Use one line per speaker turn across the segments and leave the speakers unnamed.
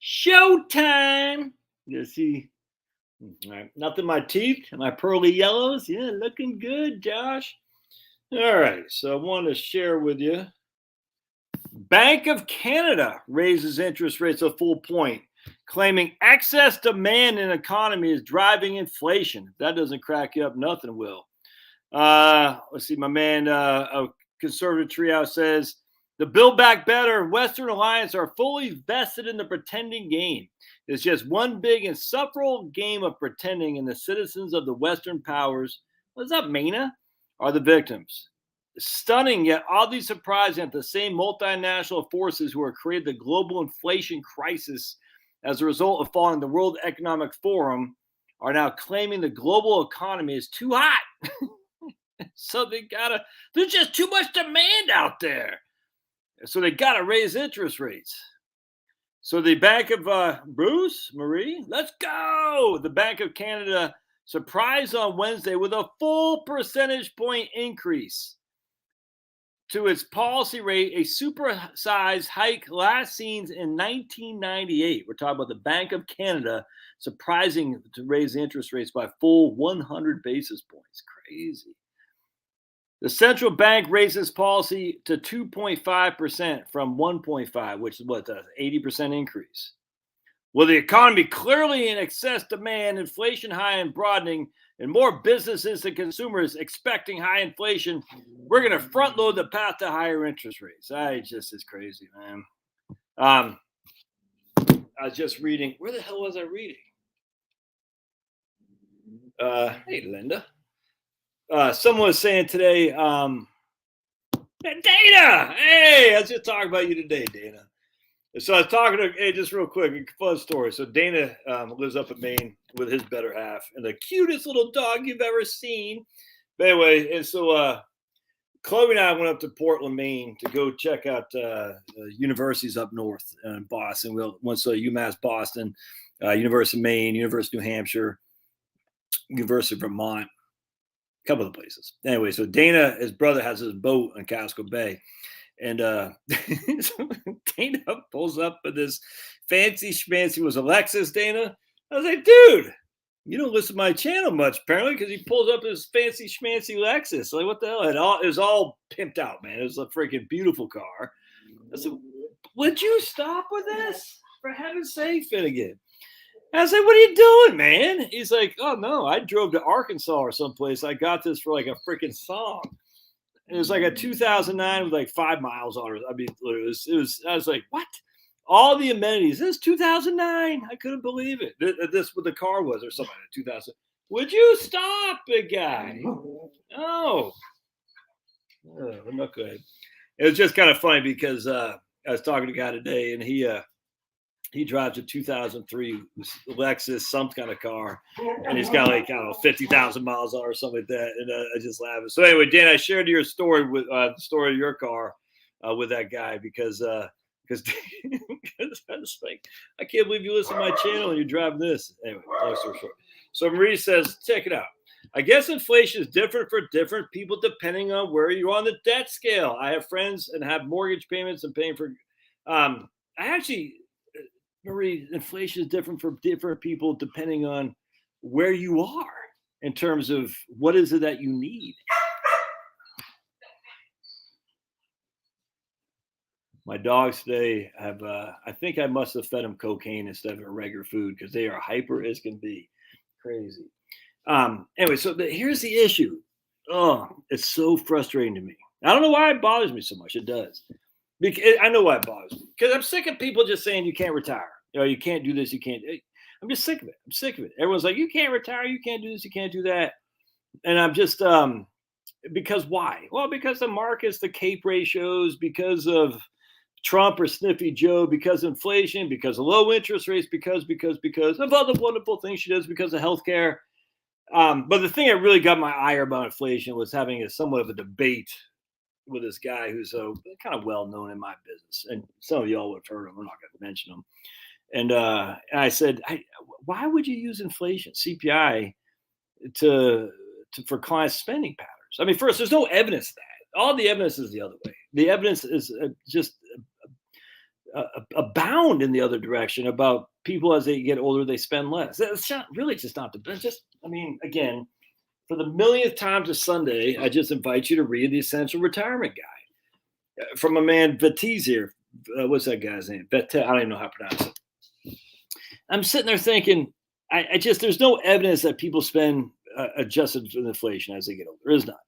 Showtime. You see, all right, nothing my teeth, my pearly yellows. Yeah, looking good, Josh. All right, so I want to share with you. Bank of Canada raises interest rates a full point, claiming excess demand in economy is driving inflation. If that doesn't crack you up, nothing will. Let's see, my man, a conservative treehouse says the Build Back Better and Western Alliance are fully vested in the pretending game. It's just one big insufferable game of pretending, and the citizens of the Western powers, what's up, Mina, are the victims. Stunning yet oddly surprising that the same multinational forces who have created the global inflation crisis as a result of falling the World Economic Forum are now claiming the global economy is too hot. So there's just too much demand out there. So they gotta raise interest rates. So the Bank of Bruce, Marie, let's go. The Bank of Canada surprised on Wednesday with a full percentage point increase to its policy rate, a supersized hike last seen in 1998. We're talking about the Bank of Canada surprising to raise interest rates by full 100 basis points. Crazy. The central bank raises policy to 2.5% from 1.5, which is what, 80% increase. With the economy clearly in excess demand, inflation high and broadening, and more businesses and consumers expecting high inflation, we're going to front load the path to higher interest rates. It's crazy, man. I was just reading. Where the hell was I reading? Hey, Linda. Someone was saying today, Dana. Hey, I was just talking about you today, Dana. So I was talking to, hey, just real quick, a fun story. So Dana lives up in Maine with his better half and the cutest little dog you've ever seen. But anyway, and so Chloe and I went up to Portland, Maine to go check out universities up north in Boston. We went to UMass Boston, University of Maine, University of New Hampshire, University of Vermont, a couple of places. Anyway, so Dana, his brother, has his boat in Casco Bay. And Dana pulls up with this fancy schmancy. Was Alexis, Dana? I was like, dude, you don't listen to my channel much, apparently, because he pulls up this fancy schmancy Lexus. Like, what the hell? It was all pimped out, man. It was a freaking beautiful car. I said, would you stop with this? For heaven's sake, Finnegan. I was like, what are you doing, man? He's like, oh, no, I drove to Arkansas or someplace. I got this for like a freaking song. It was like a 2009 with like 5 miles on it. I mean, it was. I was like, what? All the amenities. This is 2009. I couldn't believe it. This what the car was or something. 2000. Would you stop, big guy? No. I'm not good. It was just kind of funny because I was talking to a guy today, and he drives a 2003 Lexus, some kind of car, and he's got like, I don't know, 50,000 miles on or something like that. And I just laugh. So anyway, Dan, I shared your story with the story of your car with that guy because I was like, I can't believe you listen to my channel and you're driving this. Anyway, long story short. So Marie says, check it out. I guess inflation is different for different people depending on where you're on the debt scale. I have friends and have mortgage payments and paying for. Marie, inflation is different for different people depending on where you are in terms of what is it that you need. My dogs today have, I think I must have fed them cocaine instead of regular food because they are hyper as can be. Crazy. Anyway, so here's the issue. Oh, it's so frustrating to me. I don't know why it bothers me so much. It does. Because I know why it bothers me. Because I'm sick of people just saying you can't retire. You can't do this. You can't. I'm just sick of it. I'm sick of it. Everyone's like, you can't retire. You can't do this. You can't do that. And I'm just, because why? Well, because the markets, the CAPE ratios, because of Trump or Sniffy Joe, because of inflation, because of low interest rates, because of all the wonderful things she does, because of healthcare. But the thing that really got my ire about inflation was having somewhat of a debate with this guy who's kind of well known in my business, and some of y'all would have heard him. I'm not going to mention him. And I said, why would you use inflation, CPI, for client spending patterns? I mean, first, there's no evidence of that. All the evidence is the other way. The evidence is just abound in the other direction about people as they get older, they spend less. It's not really just not the best. Just, I mean, again, for the millionth time this Sunday, I just invite you to read The Essential Retirement Guide from a man, Vetizier. What's that guy's name? I don't even know how to pronounce it. I'm sitting there thinking, I just, there's no evidence that people spend adjusted for inflation as they get older. There is not.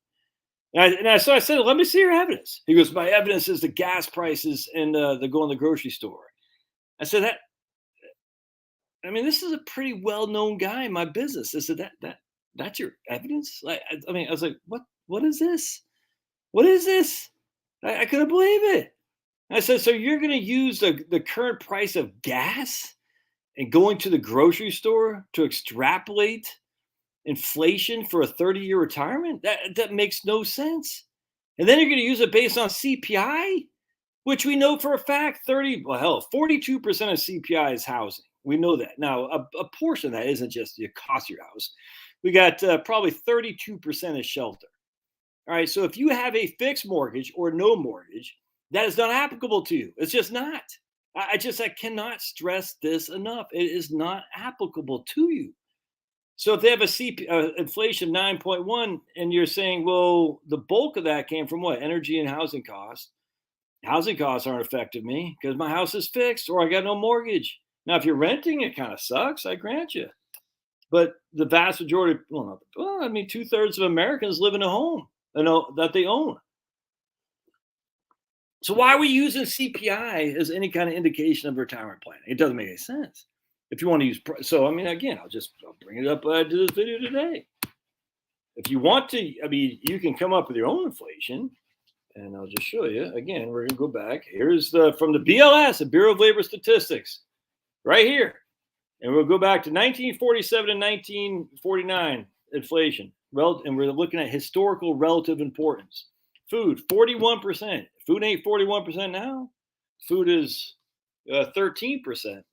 So I said, let me see your evidence. He goes, my evidence is the gas prices and the go in the grocery store. I said, this is a pretty well-known guy in my business. I said, that's your evidence? I was like, what is this? What is this? I couldn't believe it. I said, so you're going to use the current price of gas and going to the grocery store to extrapolate inflation for a 30-year retirement? That makes no sense. And then you're going to use it based on CPI, which we know for a fact 42% of CPI is housing. We know that. Now, a portion of that isn't just the cost of your house. We got probably 32% is shelter. All right, so if you have a fixed mortgage or no mortgage, that is not applicable to you. It's just not. I cannot stress this enough. It is not applicable to you. So if they have a inflation 9.1 and you're saying, well, the bulk of that came from what? Energy and housing costs. Housing costs aren't affecting me because my house is fixed or I got no mortgage. Now, if you're renting, it kind of sucks, I grant you. But the vast majority, 2/3 of Americans live in a home that they own. So why are we using CPI as any kind of indication of retirement planning? It doesn't make any sense. If you want to use, I'll bring it up to this video today. If you want to, you can come up with your own inflation, and I'll just show you. Again, we're going to go back. Here's from the BLS, the Bureau of Labor Statistics, right here. And we'll go back to 1947 and 1949 inflation. And we're looking at historical relative importance. Food, 41%. Food ain't 41% now. Food is 13%.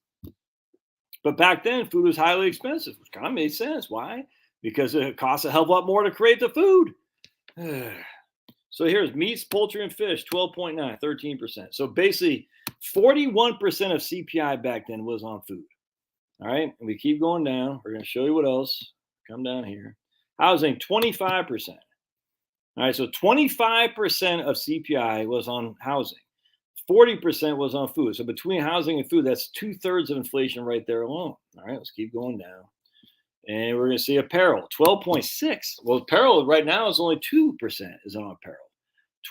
But back then, food was highly expensive, which kind of made sense. Why? Because it costs a hell of a lot more to create the food. So here's meats, poultry, and fish, 12.9, 13%. So basically, 41% of CPI back then was on food. All right, and we keep going down. We're going to show you what else. Come down here. Housing, 25%. All right, so 25% of CPI was on housing. 40% was on food. So between housing and food, that's 2/3 of inflation right there alone. All right, let's keep going down. And we're going to see apparel, 12.6. Well, apparel right now is only 2% is on apparel.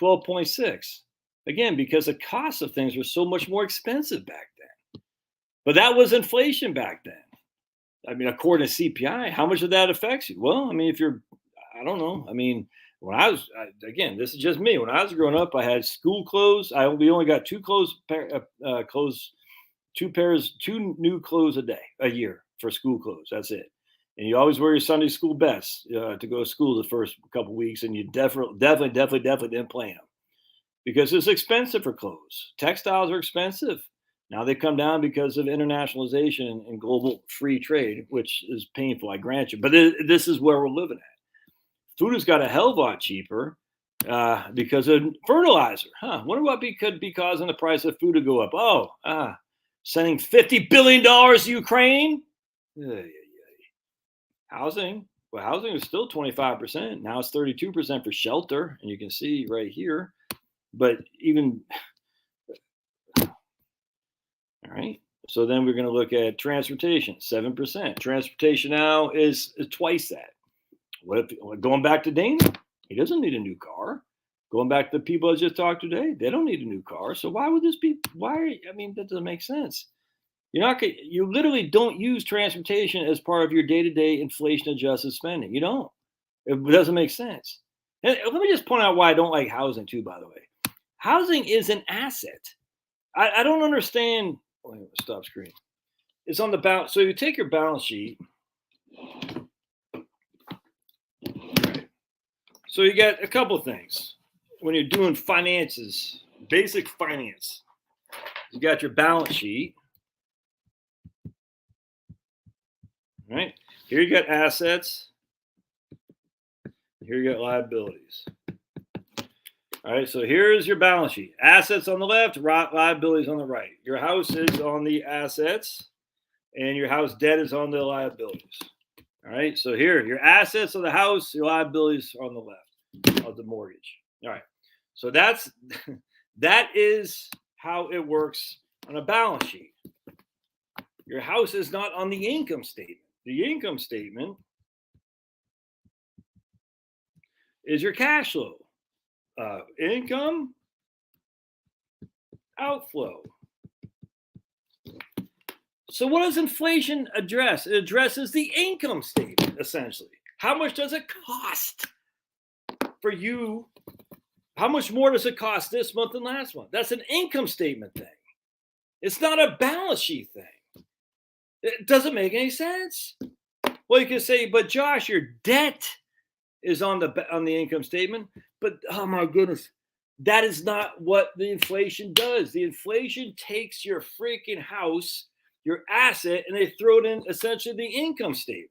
12.6. Again, because the cost of things were so much more expensive back then. But that was inflation back then. According to CPI, how much of that affects you? Well, if you're, I don't know. When this is just me. When I was growing up, I had school clothes. We only got two new clothes a year for school clothes. That's it. And you always wear your Sunday school best to go to school the first couple of weeks, and you definitely didn't play them because it's expensive for clothes. Textiles are expensive. Now they come down because of internationalization and global free trade, which is painful, I grant you. But this is where we're living at. Food has got a hell of a lot cheaper because of fertilizer. Wonder what could be causing the price of food to go up. Sending $50 billion to Ukraine. Housing. Well, housing is still 25%. Now it's 32% for shelter. And you can see right here. But even, all right. So then we're going to look at transportation, 7%. Transportation now is twice that. What if, going back to Dana, he doesn't need a new car. Going back to the people I just talked to today, they don't need a new car. So why would this be? That doesn't make sense. You literally don't use transportation as part of your day-to-day inflation-adjusted spending. You don't. It doesn't make sense. And let me just point out why I don't like housing too, by the way. Housing is an asset. I don't understand. Wait, stop screen. It's on the balance. So you take your balance sheet. So you got a couple of things when you're doing finances, basic finance. You got your balance sheet, right? Here you got assets. Here you got liabilities. All right, so here's your balance sheet. Assets on the left, liabilities on the right. Your house is on the assets, and your house debt is on the liabilities. All right, so here, your assets of the house, your liabilities are on the left of the mortgage. All right, so that is how it works on a balance sheet. Your house is not on the income statement. The income statement is your cash flow. Income, outflow. So what does inflation address? It addresses the income statement, essentially. How much does it cost for you? How much more does it cost this month than last month? That's an income statement thing. It's not a balance sheet thing. It doesn't make any sense. Well, you can say, but Josh, your debt is on the income statement. But oh my goodness, that is not what the inflation does. The inflation takes your freaking house, your asset, and they throw it in essentially the income statement,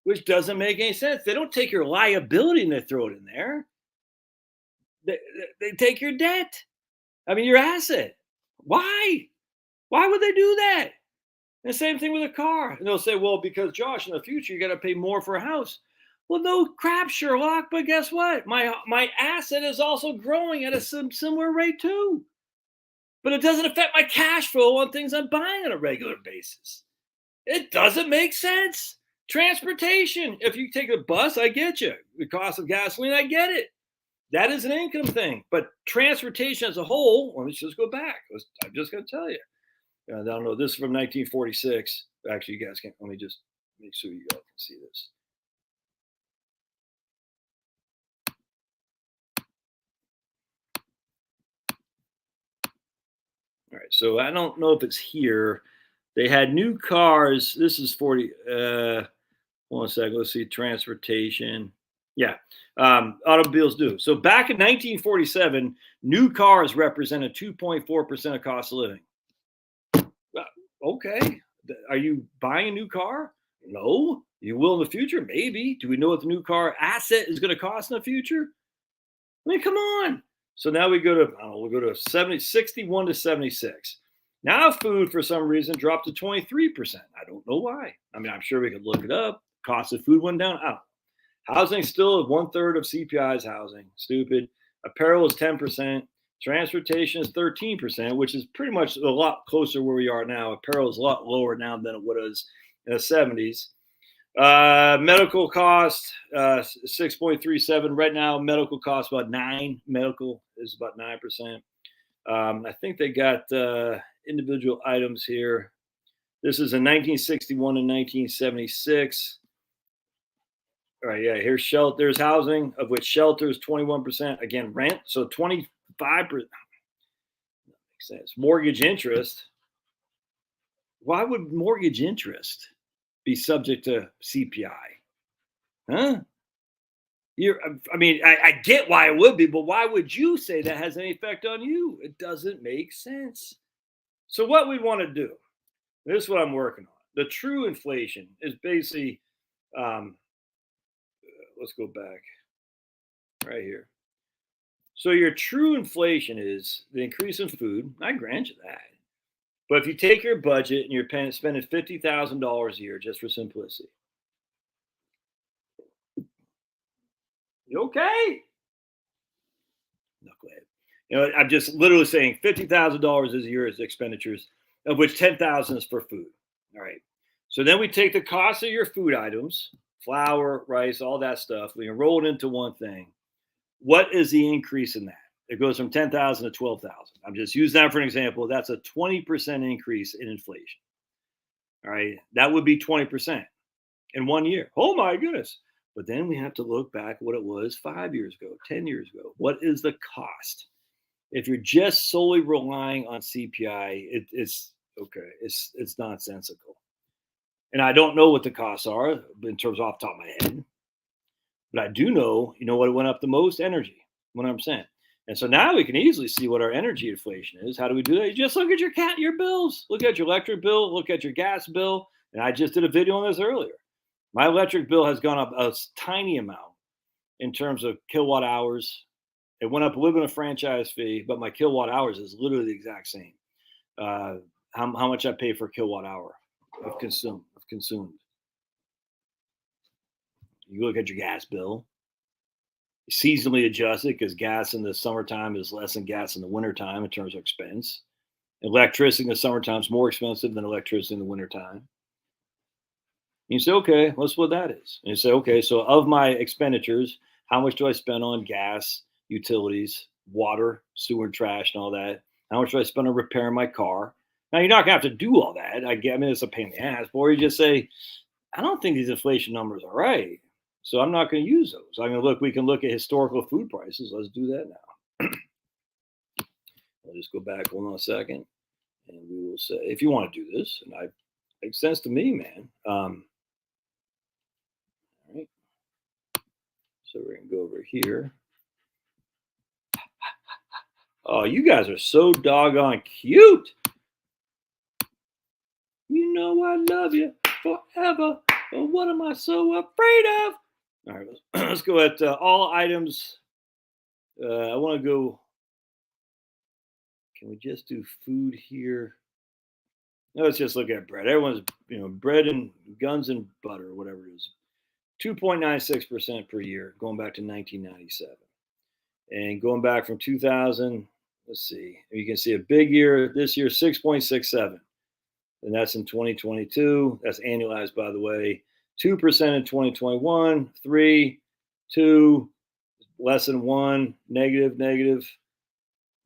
which doesn't make any sense. They don't take your liability and they throw it in there. They take your debt. I mean, your asset. Why? Why would they do that? And the same thing with a car. And they'll say, well, because Josh, in the future, you got to pay more for a house. Well, no crap, Sherlock. But guess what? My asset is also growing at a similar rate too. But it doesn't affect my cash flow on things I'm buying on a regular basis. It doesn't make sense. Transportation. If you take a bus, I get you. The cost of gasoline, I get it. That is an income thing. But transportation as a whole, let me just go back. I'm just going to tell you. I don't know. This is from 1946. Actually, you guys can, let me just make sure you guys can see this. All right. So I don't know if it's here. They had new cars. This is 40. One second. Let's see. Transportation. Yeah. Automobiles do. So back in 1947, new cars represented 2.4% of cost of living. Okay. Are you buying a new car? No. You will in the future? Maybe. Do we know what the new car asset is going to cost in the future? I mean, come on. So now we go to, I don't know, we'll go to 61 to 76. Now food, for some reason, dropped to 23%. I don't know why. I mean, I'm sure we could look it up. Cost of food went down. I don't know. Housing still 1/3 of CPI's housing. Stupid. Apparel is 10%. Transportation is 13%, which is pretty much a lot closer where we are now. Apparel is a lot lower now than it was in the 70s. Medical cost 6.37 right now. Medical cost about 9. Medical is about 9%. I think they got individual items here. This is in 1961 and 1976. All right, yeah. Here's shelter. There's housing, of which shelter is 21%. Again, rent, so 25%. That makes sense. Mortgage interest. Why would mortgage interest be subject to CPI? Huh? I mean, I get why it would be, but why would you say that has any effect on you? It doesn't make sense. So what we want to do, this is what I'm working on. The true inflation is basically, let's go back right here. So your true inflation is the increase in food. I grant you that. But if you take your budget and you're spending $50,000 a year just for simplicity, you okay? Knucklehead. You know, I'm just literally saying $50,000 a year is expenditures, of which 10,000 is for food. All right. So then we take the cost of your food items, flour, rice, all that stuff. We roll it into one thing. What is the increase in that? It goes from 10,000 to 12,000. I'm just using that for an example. That's a 20% increase in inflation. All right. That would be 20% in 1 year. Oh my goodness. But then we have to look back what it was 5 years ago, 10 years ago. What is the cost? If you're just solely relying on CPI, it's okay. It's nonsensical. And I don't know what the costs are in terms of off the top of my head. But I do know, you know what went up the most? Energy, 100%. And so now we can easily see what our energy inflation is. How do we do that? You just look at your bills. Look at your electric bill. Look at your gas bill. And I just did a video on this earlier. My electric bill has gone up a tiny amount in terms of kilowatt hours. It went up a little bit of franchise fee, but my kilowatt hours is literally the exact same. How much I pay for a kilowatt hour of consumed. You look at your gas bill, seasonally adjusted because gas in the summertime is less than gas in the wintertime in terms of expense. Electricity in the summertime is more expensive than electricity in the wintertime. You say, okay, what's what that is? And you say, okay, so of my expenditures, how much do I spend on gas, utilities, water, sewer, trash, and all that? How much do I spend on repairing my car? Now you're not gonna have to do all that. I mean, it's a pain in the ass. Or you just say, I don't think these inflation numbers are right, so I'm not going to use those. I'm going to look. We can look at historical food prices. Let's do that now. I'll just go back. Hold on a second, and we will say if you want to do this, and it makes sense to me, man. All right. So we're going to go over here. Oh, you guys are so doggone cute. You know I love you forever. But what am I so afraid of? All right, let's go at all items. I want to go. Can we just do food here? No, let's just look at bread. Everyone's, bread and guns and butter, whatever it is. 2.96% per year, going back to 1997. And going back from 2000, let's see, you can see a big year this year, 6.67. And that's in 2022. That's annualized, by the way. 2% in 2021, 3, 2, less than 1, negative,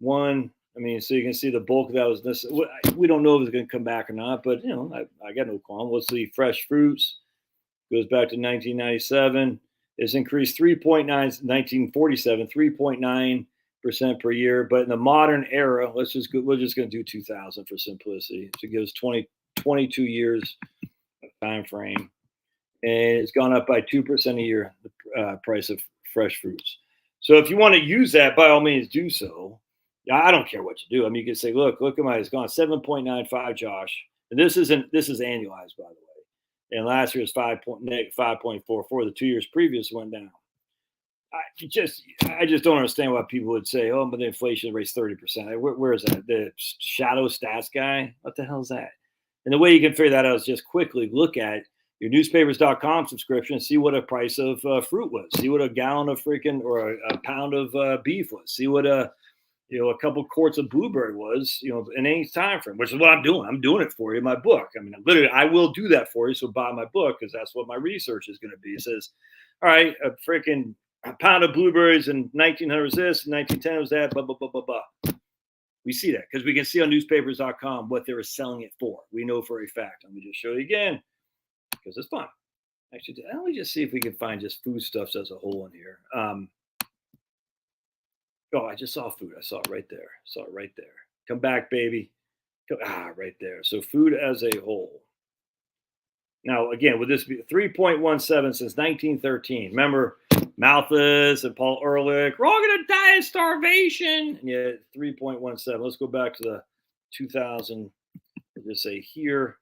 1. I mean, so you can see the bulk of that was this. We don't know if it's going to come back or not, but I got no qualm. Let's see, fresh fruits goes back to 1997. It's increased 1947, 3.9% per year. But in the modern era, we're just going to do 2000 for simplicity. So it gives 22 years of time frame, and it's gone up by 2% a year. The price of fresh fruits. So if you want to use that, by all means, do so. I don't care what you do. I mean, you can say, look at it's gone 7.95, Josh. And this is annualized, by the way. And last year's 5.44. The 2 years previous went down. I just don't understand why people would say, oh, but the inflation rate's 30%. Where is that? The shadow stats guy? What the hell is that? And the way you can figure that out is just quickly look at your newspapers.com subscription, see what a price of fruit was, see what a gallon of or a pound of beef was, see what a couple quarts of blueberry was, in any time frame, which is what I'm doing. I'm doing it for you in my book. I mean, literally, I will do that for you. So buy my book because that's what my research is going to be. It says, all right, a pound of blueberries in 1900 was this, 1910 was that, blah, blah, blah, blah, blah. We see that because we can see on newspapers.com what they were selling it for. We know for a fact. Let me just show you again because it's fun. Actually, let me just see if we can find just foodstuffs as a whole in here. Oh, I just saw food. I saw it right there. Come back, baby. Right there. So food as a whole. Now, again, would this be 3.17 since 1913? Remember Malthus and Paul Ehrlich, we're all going to die of starvation. And yet 3.17. Let's go back to the 2000. We'll just say here.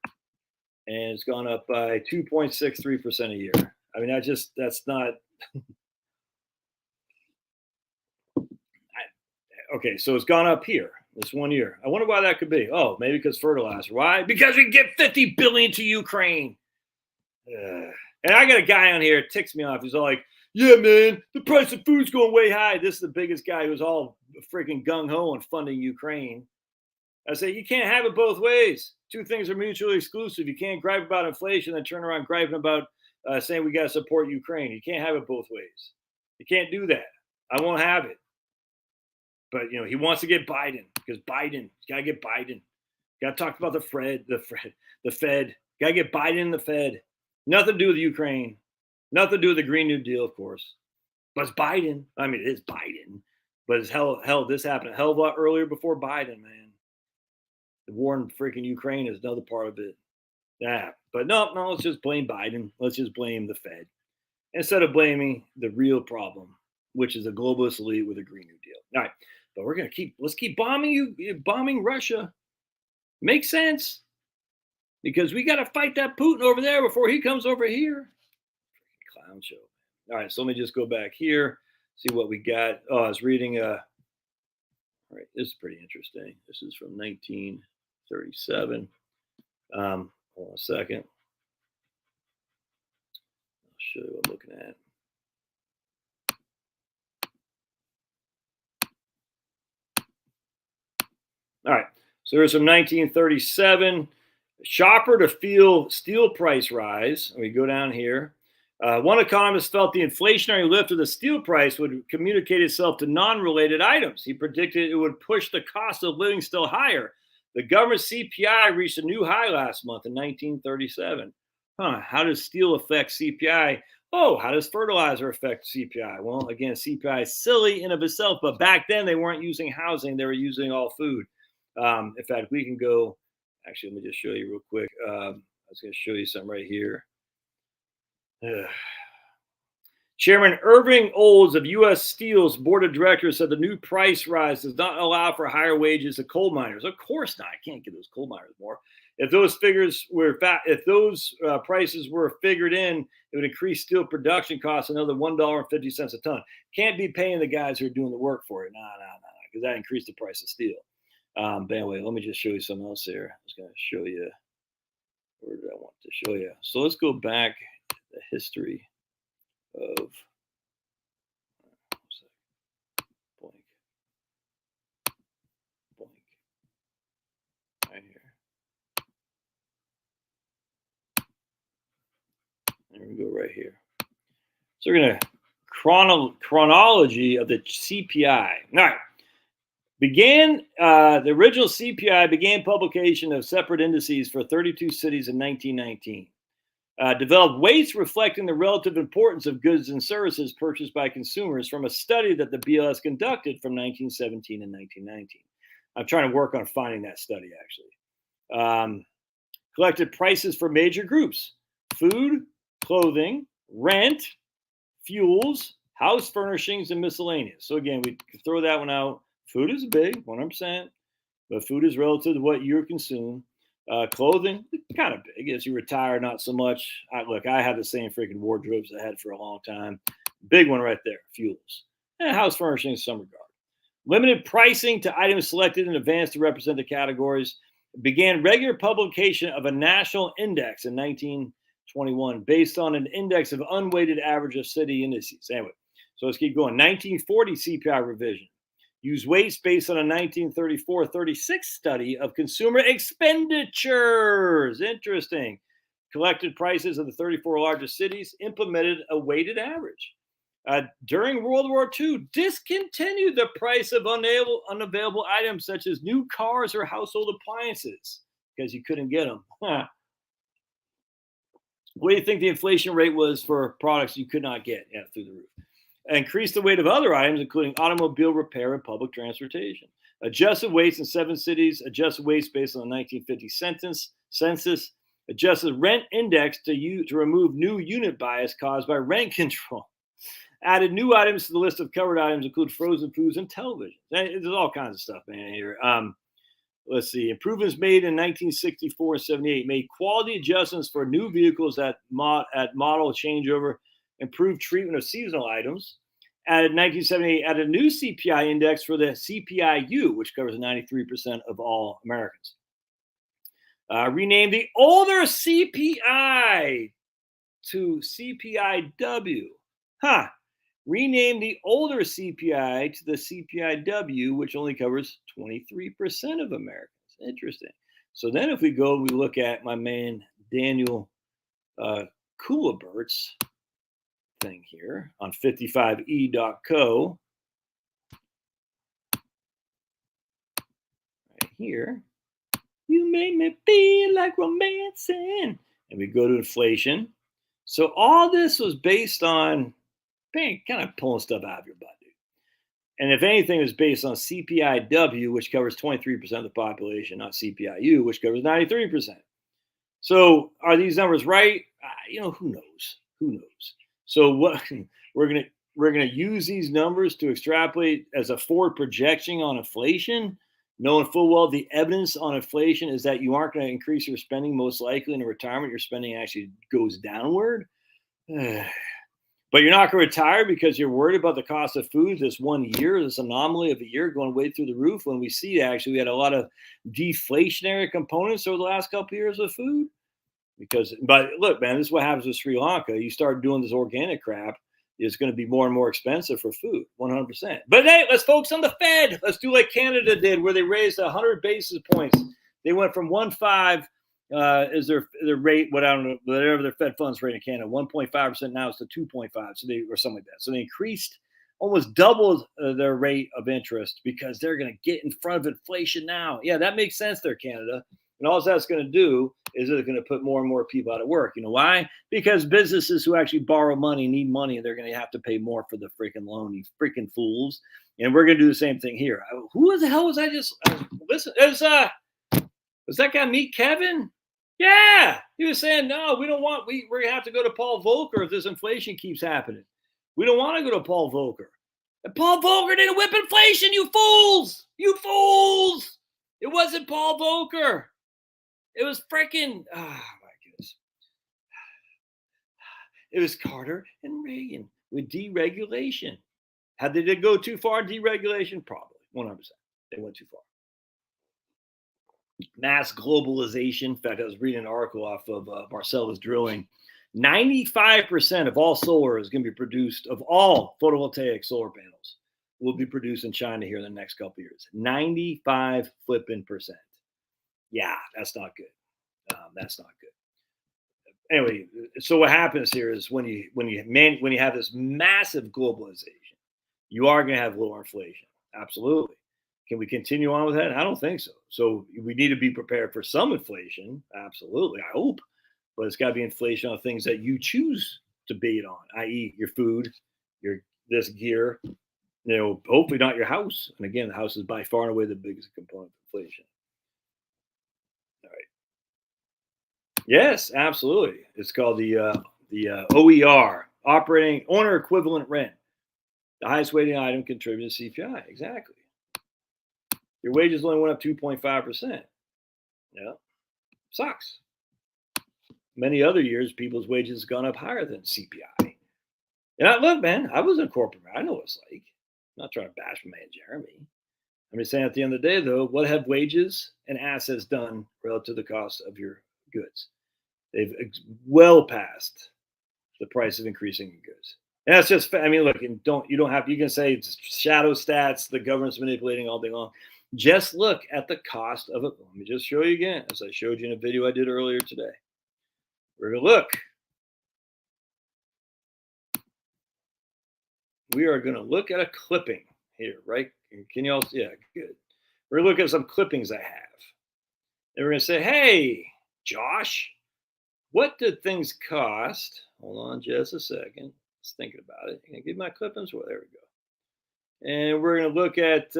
And it's gone up by 2.63% a year. I mean, that's not... Okay, so it's gone up here this 1 year. I wonder why that could be. Oh, maybe because fertilizer. Why? Because we can get $50 billion to Ukraine. And I got a guy on here, ticks me off. He's all like, yeah, man, the price of food's going way high. This is the biggest guy who's all freaking gung-ho on funding Ukraine. I say, you can't have it both ways. Two things are mutually exclusive. You can't gripe about inflation and turn around griping about saying we got to support Ukraine. You can't have it both ways. You can't do that. I won't have it. But, he wants to get Biden because Biden, got to get Biden. Got to talk about the Fed. Got to get Biden and the Fed. Nothing to do with Ukraine. Nothing to do with the Green New Deal, of course. But it's Biden. I mean, it is Biden. But it's hell, this happened a hell of a lot earlier before Biden, man. The war in freaking Ukraine is another part of it. Yeah. But no, let's just blame Biden. Let's just blame the Fed. Instead of blaming the real problem, which is a globalist elite with a Green New Deal. All right. But let's keep bombing Russia. Makes sense. Because we got to fight that Putin over there before he comes over here. Clown show. All right, so let me just go back here. See what we got. Oh, I was reading. All right, this is pretty interesting. This is from 1937. Hold on a second. I'll show you what I'm looking at. All right. So there's from 1937. Shopper to feel steel price rise. We go down here. One economist felt the inflationary lift of the steel price would communicate itself to non-related items. He predicted it would push the cost of living still higher. The government CPI reached a new high last month in 1937. How does steel affect CPI? Oh, how does fertilizer affect CPI? Well, again, CPI is silly in of itself, but back then they weren't using housing; they were using all food. In fact, we can go. Actually, let me just show you real quick. I was going to show you something right here. Chairman Irving Olds of U.S. Steel's board of directors said the new price rise does not allow for higher wages of coal miners. Of course not. I can't give those coal miners more. If those prices were figured in, it would increase steel production costs another $1.50 a ton. Can't be paying the guys who are doing the work for it. No, because that increased the price of steel. But anyway, let me just show you something else here. I was going to show you. Where did I want to show you? So let's go back to the history of blank right here. There we go, right here. So we're going to chronology of the CPI. All right. The original CPI began publication of separate indices for 32 cities in 1919. Developed weights reflecting the relative importance of goods and services purchased by consumers from a study that the BLS conducted from 1917 and 1919. I'm trying to work on finding that study, actually. Collected prices for major groups: food, clothing, rent, fuels, house furnishings, and miscellaneous. So again, we throw that one out. Food is big, 100%, but food is relative to what you consume. Clothing, kind of big. As you retire, not so much. I have the same freaking wardrobes I had for a long time. Big one right there, fuels. And house furnishings in some regard. Limited pricing to items selected in advance to represent the categories. Began regular publication of a national index in 1921 based on an index of unweighted average of city indices. Anyway, so let's keep going. 1940 CPI revision. Use weights based on a 1934-36 study of consumer expenditures. Interesting. Collected prices of the 34 largest cities, implemented a weighted average. During World War II, discontinued the price of unavailable items such as new cars or household appliances because you couldn't get them. What do you think the inflation rate was for products you could not get? Yeah, through the roof. Increased the weight of other items, including automobile repair and public transportation. Adjusted weights in 7 cities. Adjusted weights based on the 1950 census. Adjusted rent index to remove new unit bias caused by rent control. Added new items to the list of covered items, include frozen foods and television. There's all kinds of stuff, man, here. Let's see. Improvements made in 1964 and 78. Made quality adjustments for new vehicles at model changeover. Improved treatment of seasonal items. Added 1978, added a new CPI index for the CPI-U, which covers 93% of all Americans. Renamed the older CPI to CPI-W. Renamed the older CPI to the CPI-W, which only covers 23% of Americans. Interesting. So then if we go, we look at my man Daniel Kulibert's thing here on 55e.co. Right here. You make me feel like romancing. And we go to inflation. So all this was based on kind of pulling stuff out of your butt, dude. And if anything, it was based on CPI-W, which covers 23% of the population, not CPI-U, which covers 93%. So are these numbers right? Who knows? Who knows? So what we're gonna use these numbers to extrapolate as a forward projection on inflation, knowing full well the evidence on inflation is that you aren't going to increase your spending. Most likely in a retirement, your spending actually goes downward. But you're not going to retire because you're worried about the cost of food this one year, this anomaly of a year going way through the roof. When we see actually we had a lot of deflationary components over the last couple of years of food. Because, but look, man, this is what happens with Sri Lanka. You start doing this organic crap, it's going to be more and more expensive for food, 100%. But hey, let's focus on the Fed. Let's do like Canada did, where they raised 100 basis points. They went from 1.5 is their rate, what I don't know, whatever their Fed funds rate in Canada, 1.5%. Now it's to 2.5, so they or something like that. So they increased, almost doubled their rate of interest because they're going to get in front of inflation now. Yeah, that makes sense there, Canada. And all that's going to do is it's going to put more and more people out of work. You know why? Because businesses who actually borrow money need money, and they're going to have to pay more for the freaking loan. You freaking fools! And we're going to do the same thing here. Who the hell was I just listen? Was that guy Meet Kevin? Yeah, he was saying no. We don't want. We're going to have to go to Paul Volcker if this inflation keeps happening. We don't want to go to Paul Volcker. And Paul Volcker didn't whip inflation. You fools! You fools! It wasn't Paul Volcker. It was freaking, oh my goodness. It was Carter and Reagan with deregulation. Had they go too far in deregulation? Probably, 100%. They went too far. Mass globalization. In fact, I was reading an article off of Marcellus Drilling. 95% of all solar is going to be produced, of all photovoltaic solar panels, will be produced in China here in the next couple of years. 95 flipping percent. Yeah, that's not good. That's not good. Anyway, so what happens here is when you have this massive globalization, you are going to have lower inflation. Absolutely. Can we continue on with that? I don't think so. So we need to be prepared for some inflation. Absolutely. I hope. But it's got to be inflation on things that you choose to bait on, i.e., your food, your this gear, hopefully not your house. And again, the house is by far and away the biggest component of inflation. All right. Yes, absolutely. It's called the OER, operating owner equivalent rent. The highest weighting item contributes to CPI. Exactly. Your wages only went up 2.5%. Yeah, sucks. Many other years, people's wages have gone up higher than CPI. And look, man, I was in corporate. I know what it's like. I'm not trying to bash my man Jeremy. I'm just saying at the end of the day, though, what have wages and assets done relative to the cost of your goods? They've well passed the price of increasing goods. And that's just, I mean, look, you can say it's shadow stats, the government's manipulating all day long. Just look at the cost of it. Let me just show you again, as I showed you in a video I did earlier today. We're going to look. We are going to look at a clipping here, right? Can you all see? Yeah, good. We're going to look at some clippings I have. And we're going to say, hey, Josh, what did things cost? Hold on just a second. Just thinking about it. Can I give my clippings? Well, there we go. And we're going to look at,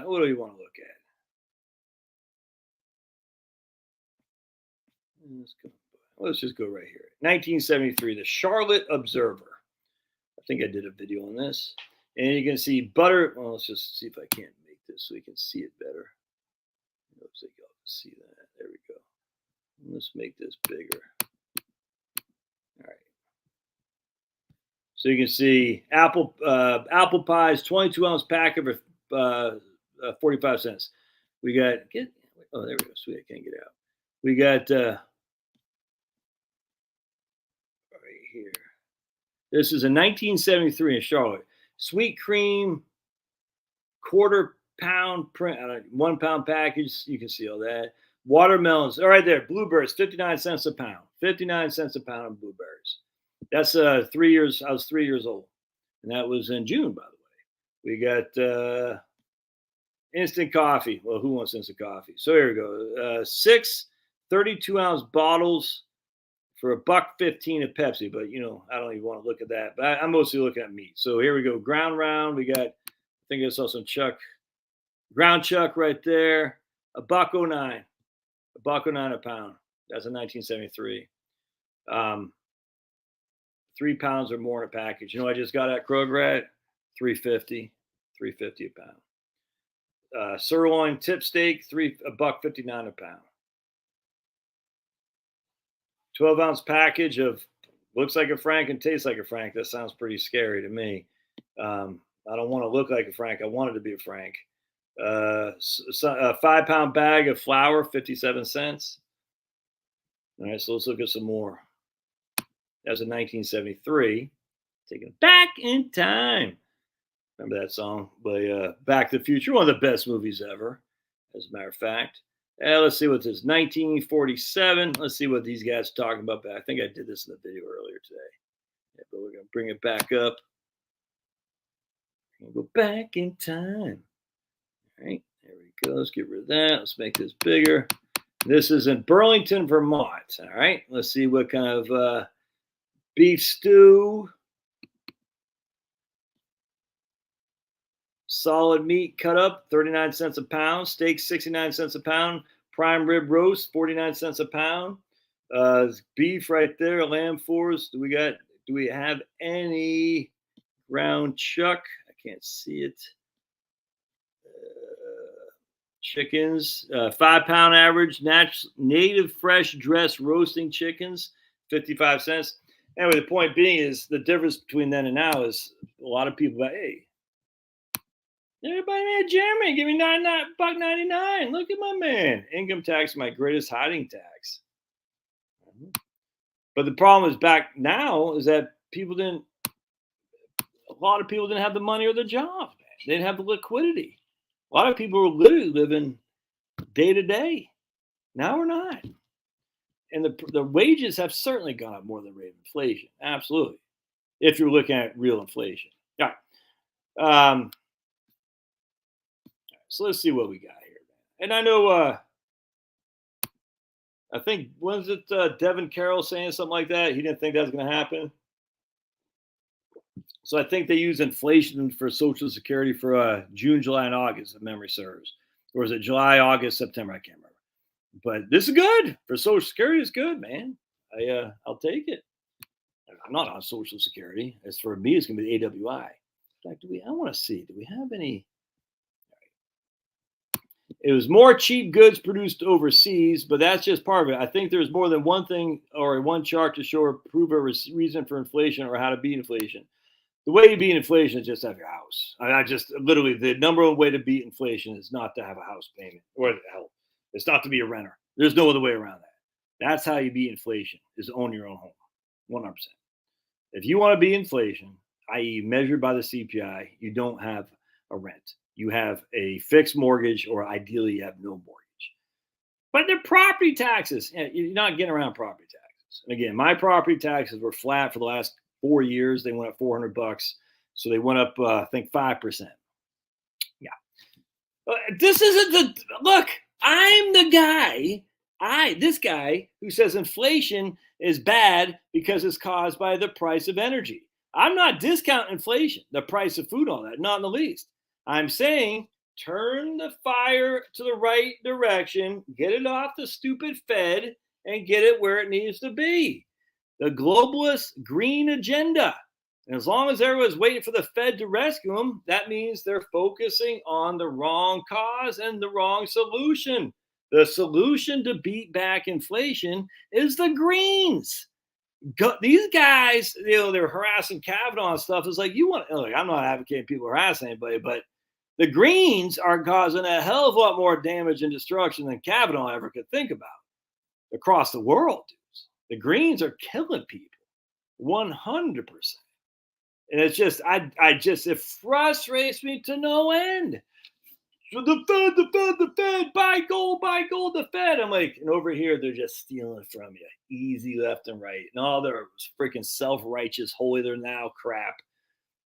what do you want to look at? Let's just go right here. 1973, the Charlotte Observer. I think I did a video on this. And you can see butter. Well, let's just see if I can't make this so you can see it better. Looks like y'all can see that. There we go. Let's make this bigger. All right. So you can see apple pies, 22-ounce pack of 45 cents. We got there we go. Sweet, I can't get out. We got right here. This is a 1973 in Charlotte. Sweet cream, quarter pound print, 1 pound package. You can see all that. Watermelons, all right there. Blueberries, 59 cents a pound. 59 cents a pound of blueberries. That's 3 years. I was 3 years old, and that was in June, by the way. We got instant coffee. Well, who wants instant coffee? So here we go. 6 32-ounce bottles for $1.15 of Pepsi, but I don't even want to look at that. But I'm mostly looking at meat. So here we go. Ground round. We got, I think I saw some ground chuck right there. $1.09. $1.09 a pound. That's a 1973. 3 pounds or more in a package. I just got at Kroger at $3.50. $3.50 a pound. Sirloin tip steak, $1.59 a pound. 12-ounce package of Looks like a Frank and tastes like a Frank. That sounds pretty scary to me. I don't want to look like a Frank. I want it to be a Frank. A 5-pound bag of flour, 57 cents. All right, so let's look at some more. That was in 1973. Taking it back in time. Remember that song by Back to the Future? One of the best movies ever, as a matter of fact. Let's see what this is. 1947. Let's see what these guys are talking about. I think I did this in the video earlier today. Yeah, but we're going to bring it back up. We'll go back in time. All right, there we go. Let's get rid of that. Let's make this bigger. This is in Burlington, Vermont. All right, let's see what kind of beef stew. Solid meat cut up, 39 cents a pound. Steak, 69 cents a pound. Prime rib roast, 49 cents a pound. Beef right there, lamb fours. Do we have any ground chuck? I can't see it. Chickens, 5-pound average, native fresh dressed roasting chickens, 55 cents. Anyway, the point being is the difference between then and now is a lot of people go, hey, everybody made Jeremy, give me $1.99. Look at my man. Income tax, my greatest hiding tax. But the problem is back now is that a lot of people didn't have the money or the job. They didn't have the liquidity. A lot of people were literally living day to day. Now we're not. And the wages have certainly gone up more than the rate of inflation. Absolutely. If you're looking at real inflation. All right. So let's see what we got here. And I know, I think, was it Devin Carroll saying something like that? He didn't think that was going to happen. So I think they use inflation for Social Security for June, July, and August, if memory serves. Or is it July, August, September? I can't remember. But this is good. For Social Security, it's good, man. I'll take it. I'm not on Social Security. As for me, it's going to be the AWI. In fact, I want to see. Do we have any? It was more cheap goods produced overseas, but that's just part of it. I think there's more than one thing or one chart to show or prove a reason for inflation or how to beat inflation. The way you beat inflation is just have your house. I just literally the number one way to beat inflation is not to have a house payment or hell, it's not to be a renter. There's no other way around that. That's how you beat inflation is own your own home, 100%. If you want to beat inflation, i.e., measured by the CPI, you don't have a rent. You have a fixed mortgage, or ideally, you have no mortgage. But they're property taxes. You're not getting around property taxes. And again, my property taxes were flat for the last 4 years. They went up $400, so they went up, I think, 5%. Yeah, this isn't the look. I'm the guy. This guy who says inflation is bad because it's caused by the price of energy. I'm not discounting inflation, the price of food, all that, not in the least. I'm saying turn the fire to the right direction, get it off the stupid Fed, and get it where it needs to be. The globalist green agenda. And as long as everyone's waiting for the Fed to rescue them, that means they're focusing on the wrong cause and the wrong solution. The solution to beat back inflation is the Greens. These guys, they're harassing Kavanaugh and stuff. It's like, I'm not advocating people harass anybody, but the Greens are causing a hell of a lot more damage and destruction than Kavanaugh ever could think about across the world. The Greens are killing people 100%. And it's just, it frustrates me to no end. The Fed, buy gold, the Fed. I'm like, and over here, they're just stealing from you. Easy left and right. And all their freaking self-righteous, holier than thou crap.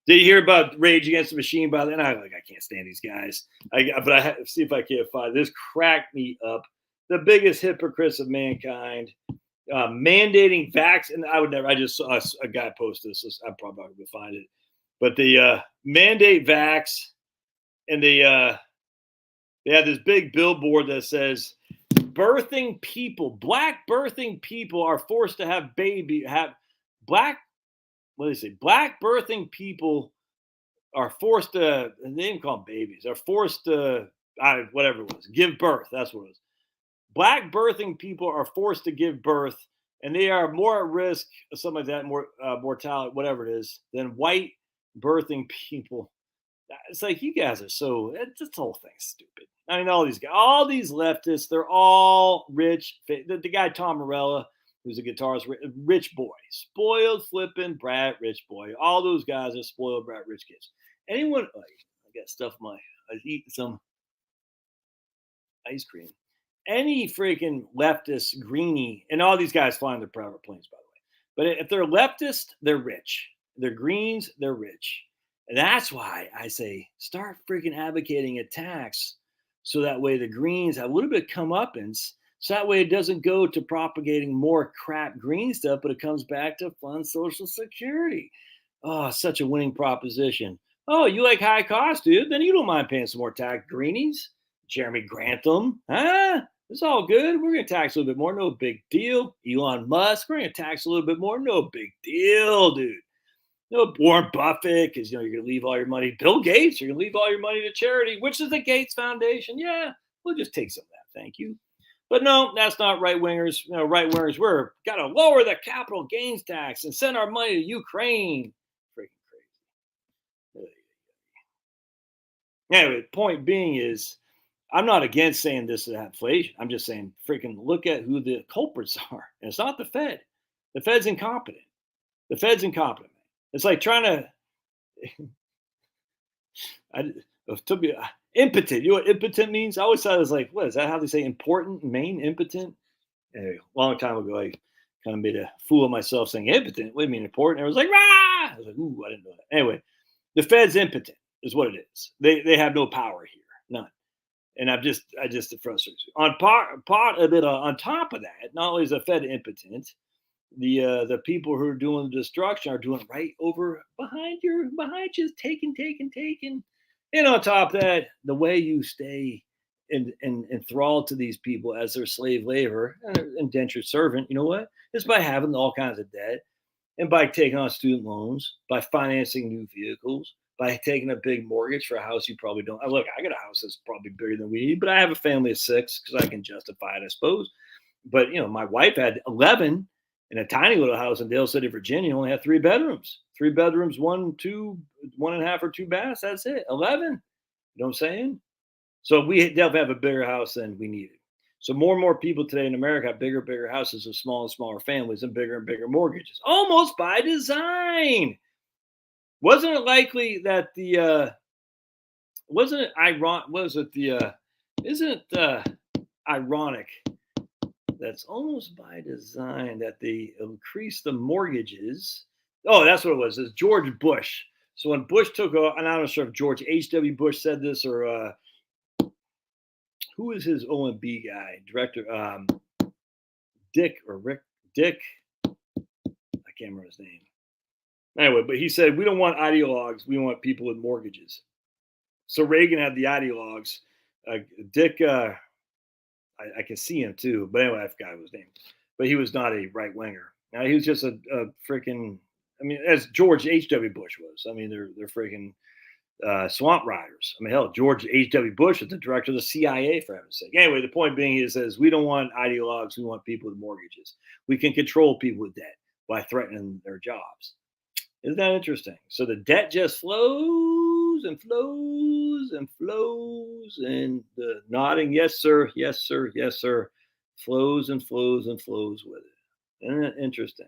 Did you hear about Rage Against the Machine by then? I can't stand these guys. But I have to see if I can't find this. Cracked me up. The biggest hypocrites of mankind. Mandating vax, and I just saw a guy post this. So I'm probably not going to find it. But the mandate vax, and they have this big billboard that says birthing people, black birthing people are forced to have black birthing people are forced to, they didn't call them babies, are forced to, whatever it was, give birth. That's what it was. Black birthing people are forced to give birth and they are more at risk of something like that, more mortality, whatever it is, than white birthing people. It's like you guys are so. This whole thing's stupid. I mean, all these guys, all these leftists, they're all rich. The guy Tom Morello, who's a guitarist, rich boy, spoiled, flipping, brat, rich boy. All those guys are spoiled, brat, rich kids. Anyone? Oh, I got stuff. I was eating some ice cream. Any freaking leftist greenie, and all these guys flying their private planes, by the way. But if they're leftist, they're rich. They're greens, they're rich. And that's why I say start freaking advocating a tax so that way the greens have a little bit of comeuppance. So that way it doesn't go to propagating more crap green stuff, but it comes back to fund Social Security. Oh, such a winning proposition. Oh, you like high cost, dude? Then you don't mind paying some more tax, greenies. Jeremy Grantham, huh? It's all good. We're going to tax a little bit more. No big deal. Elon Musk, we're going to tax a little bit more. No big deal, dude. No, Warren Buffett, because you're going to leave all your money. Bill Gates, you're going to leave all your money to charity, which is the Gates Foundation. Yeah, we'll just take some of that. Thank you. But no, that's not right wingers. Right wingers, we're got to lower the capital gains tax and send our money to Ukraine. Freaking crazy. Anyway, point being is, I'm not against saying this is inflation. I'm just saying, freaking look at who the culprits are. And it's not the Fed. The Fed's incompetent. The Fed's incompetent. It's like trying to, to be impotent. You know what impotent means? I always thought it was like, what is that? How they say important, main, impotent? Anyway, a long time ago, I kind of made a fool of myself saying impotent. What do you mean important? And I was like, rah! I was like, ooh, I didn't know that. Anyway, the Fed's impotent is what it is. They have no power here, none. And I just frustrates me. On on top of that, not only is the Fed impotent, the people who are doing the destruction are doing right over behind you, taking. And on top of that, the way you stay enthralled to these people as their slave labor, indentured servant, you know what? Is by having all kinds of debt and by taking on student loans, by financing new vehicles, by taking a big mortgage for a house you probably don't. Look, I got a house that's probably bigger than we need, but I have a family of 6 because I can justify it, I suppose. But my wife had 11 in a tiny little house in Dale City, Virginia. Only had 3 bedrooms, 1, 2, 1.5 or 2 baths. That's it. 11. You know what I'm saying? So we definitely have a bigger house than we needed. So more and more people today in America have bigger houses with smaller and smaller families and bigger mortgages, almost by design. Wasn't it likely that wasn't it ironic? Isn't it ironic? That's almost by design that they increased the mortgages. Oh, that's what it was. It's George Bush. So when Bush took over, and I'm not sure if George H.W. Bush said this or who is his OMB guy, director? Dick or Rick? Dick? I can't remember his name. Anyway, but he said, we don't want ideologues. We want people with mortgages. So Reagan had the ideologues. Dick, I can see him too. But anyway, I forgot his name. But he was not a right winger. Now he was just a freaking. I mean, as George H.W. Bush was. I mean, they're freaking swamp riders. I mean, hell, George H.W. Bush was the director of the CIA, for heaven's sake. Anyway, the point being, he says we don't want ideologues. We want people with mortgages. We can control people with debt by threatening their jobs. Isn't that interesting? So the debt just flows and flows and flows, and the nodding, yes, sir, yes, sir, yes, sir, flows and flows and flows with it. Isn't that interesting?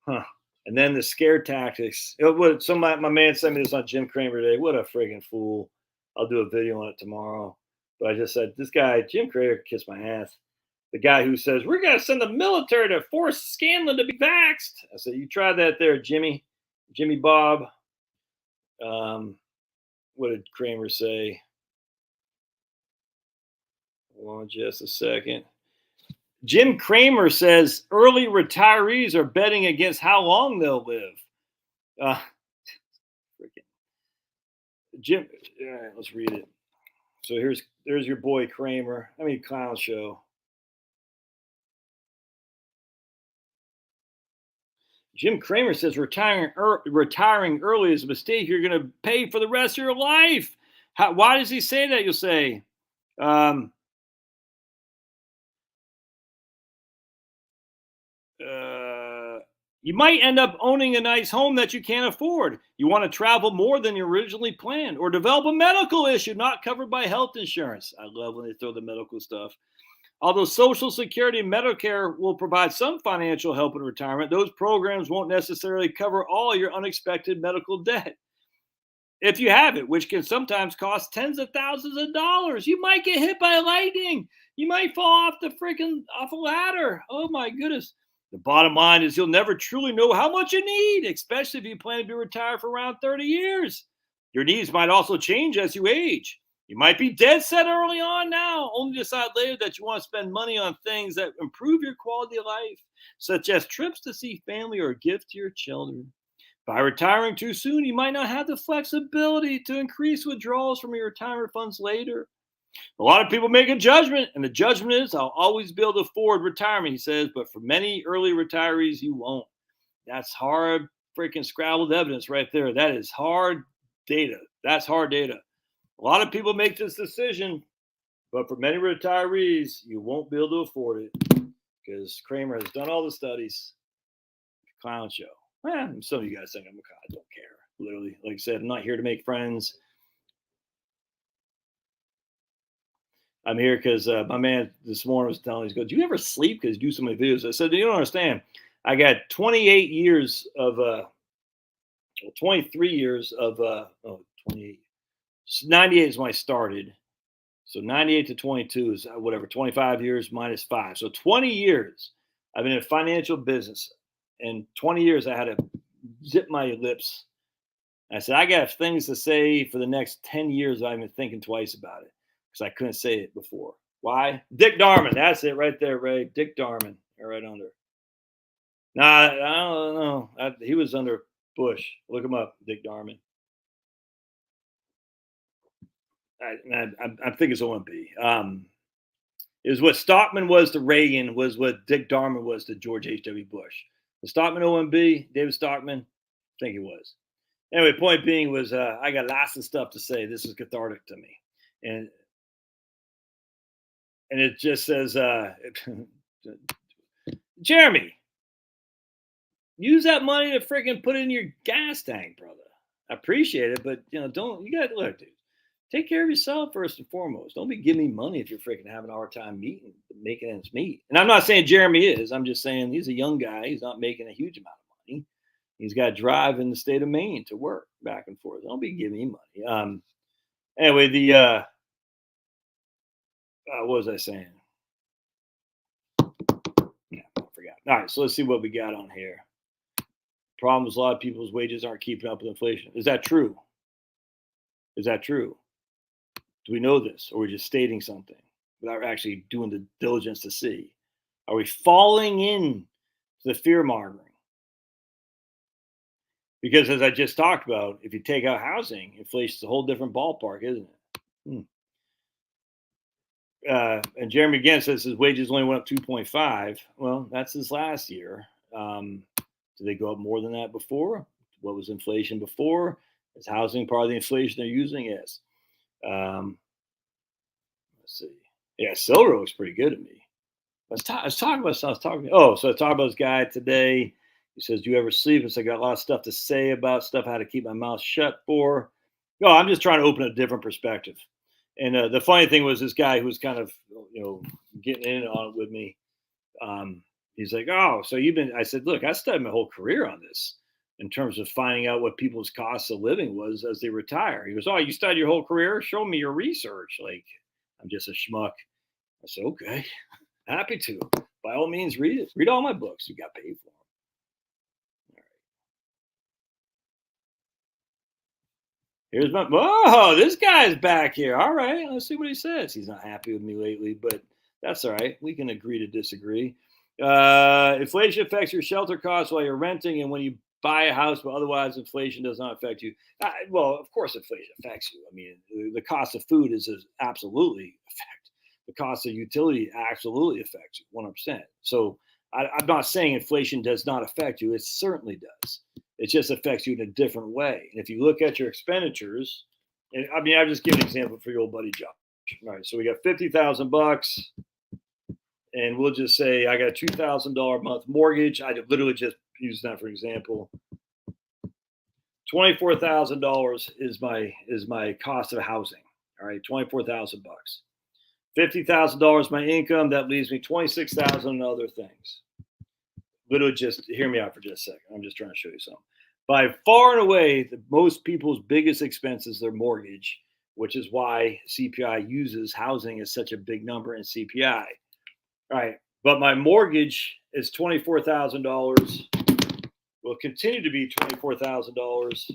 Huh. And then the scare tactics. My man sent me this on Jim Cramer today. What a friggin' fool. I'll do a video on it tomorrow. But I just said, this guy, Jim Cramer, kissed my ass. The guy who says, we're going to send the military to force Scanlon to be vaxxed. I said, you tried that there, Jimmy Bob. What did Kramer say? Hold on just a second. Jim Cramer says early retirees are betting against how long they'll live. Jim, let's read it. So there's your boy Cramer. I mean, clown show. Jim Cramer says retiring early is a mistake you're going to pay for the rest of your life. Why does he say that? You'll say, You might end up owning a nice home that you can't afford. You want to travel more than you originally planned, or develop a medical issue not covered by health insurance. I love when they throw the medical stuff. Although Social Security and Medicare will provide some financial help in retirement, those programs won't necessarily cover all your unexpected medical debt. If you have it, which can sometimes cost tens of thousands of dollars, you might get hit by lightning. You might fall off the freaking off a ladder. Oh my goodness. The bottom line is you'll never truly know how much you need, especially if you plan to be retired for around 30 years. Your needs might also change as you age. You might be dead set early on now, only decide later that you want to spend money on things that improve your quality of life, such as trips to see family or a gift to your children. By retiring too soon, you might not have the flexibility to increase withdrawals from your retirement funds later. A lot of people make a judgment, and the judgment is I'll always be able to afford retirement, he says, but for many early retirees, you won't. That's hard freaking scrabbled evidence right there. That is hard data. That's hard data. A lot of people make this decision, but for many retirees, you won't be able to afford it because Kramer has done all the studies. Clown show. Some of you guys think I'm a clown. I don't care. Literally, like I said, I'm not here to make friends. I'm here because my man this morning was telling me, he goes, do you ever sleep because you do so many videos? I said, you don't understand. I got 28 years of, 23 years of, 28. 98 is when I started. So 98 to 22 is whatever, 25 years minus 5. So 20 years I've been in financial business. And 20 years I had to zip my lips. I said, I got things to say for the next 10 years. I've been thinking twice about it because I couldn't say it before. Why? Dick Darman. That's it right there, Ray. Dick Darman. Right under. Nah, I don't know. He was under Bush. Look him up, Dick Darman. I think it's OMB. It was what Stockman was to Reagan, was what Dick Darman was to George H.W. Bush. The Stockman OMB, David Stockman, I think he was. Anyway, point being was I got lots of stuff to say. This is cathartic to me. And it just says, Jeremy, use that money to freaking put in your gas tank, brother. I appreciate it, but you got to look, dude. Take care of yourself first and foremost. Don't be giving me money if you're freaking having a hard time making ends meet. And I'm not saying Jeremy is. I'm just saying he's a young guy. He's not making a huge amount of money. He's got to drive in the state of Maine to work back and forth. Don't be giving me money. Anyway, what was I saying? Yeah, I forgot. All right, so let's see what we got on here. Problem is a lot of people's wages aren't keeping up with inflation. Is that true? Is that true? Do we know this, or are we just stating something without actually doing the diligence to see? Are we falling in to the fear mongering? Because as I just talked about, if you take out housing, inflation's a whole different ballpark, isn't it? And Jeremy again says his wages only went up 2.5. Well, that's his last year. Did they go up more than that before? What was inflation before? Is housing part of the inflation they're using? Yes. Let's see. Yeah, silver looks pretty good to me. I was talking about this guy today. He says, do you ever sleep? I got a lot of stuff to say about stuff, how to keep my mouth shut for. No, I'm just trying to open a different perspective. And the funny thing was this guy who was kind of, getting in on it with me. He's like, oh, so I said, look, I studied my whole career on this in terms of finding out what people's costs of living was as they retire. He goes, oh, you studied your whole career? Show me your research. Like, I'm just a schmuck. I said, okay, happy to. By all means, read it. Read all my books. You got paid for them. Here's this guy's back here. All right, let's see what he says. He's not happy with me lately, but that's all right. We can agree to disagree. Inflation affects your shelter costs while you're renting and when you buy a house, but otherwise inflation does not affect you. Well, of course inflation affects you. I mean, the cost of food is absolutely affect. The cost of utility absolutely affects you 100%. So I'm not saying inflation does not affect you. It certainly does. It just affects you in a different way. And if you look at your expenditures, and I mean, I'll just give an example for your old buddy Josh. All right, so we got $50,000, and we'll just say I got a $2,000 a month mortgage. I literally just use that for example. $24,000 is my cost of housing. All right, 24,000 bucks. $50,000 my income. That leaves me 26,000 and other things. Literally, just hear me out for just a second. I'm just trying to show you something. By far and away, most people's biggest expense is their mortgage, which is why CPI uses housing as such a big number in CPI. All right, but my mortgage is $24,000. Will continue to be $24,000.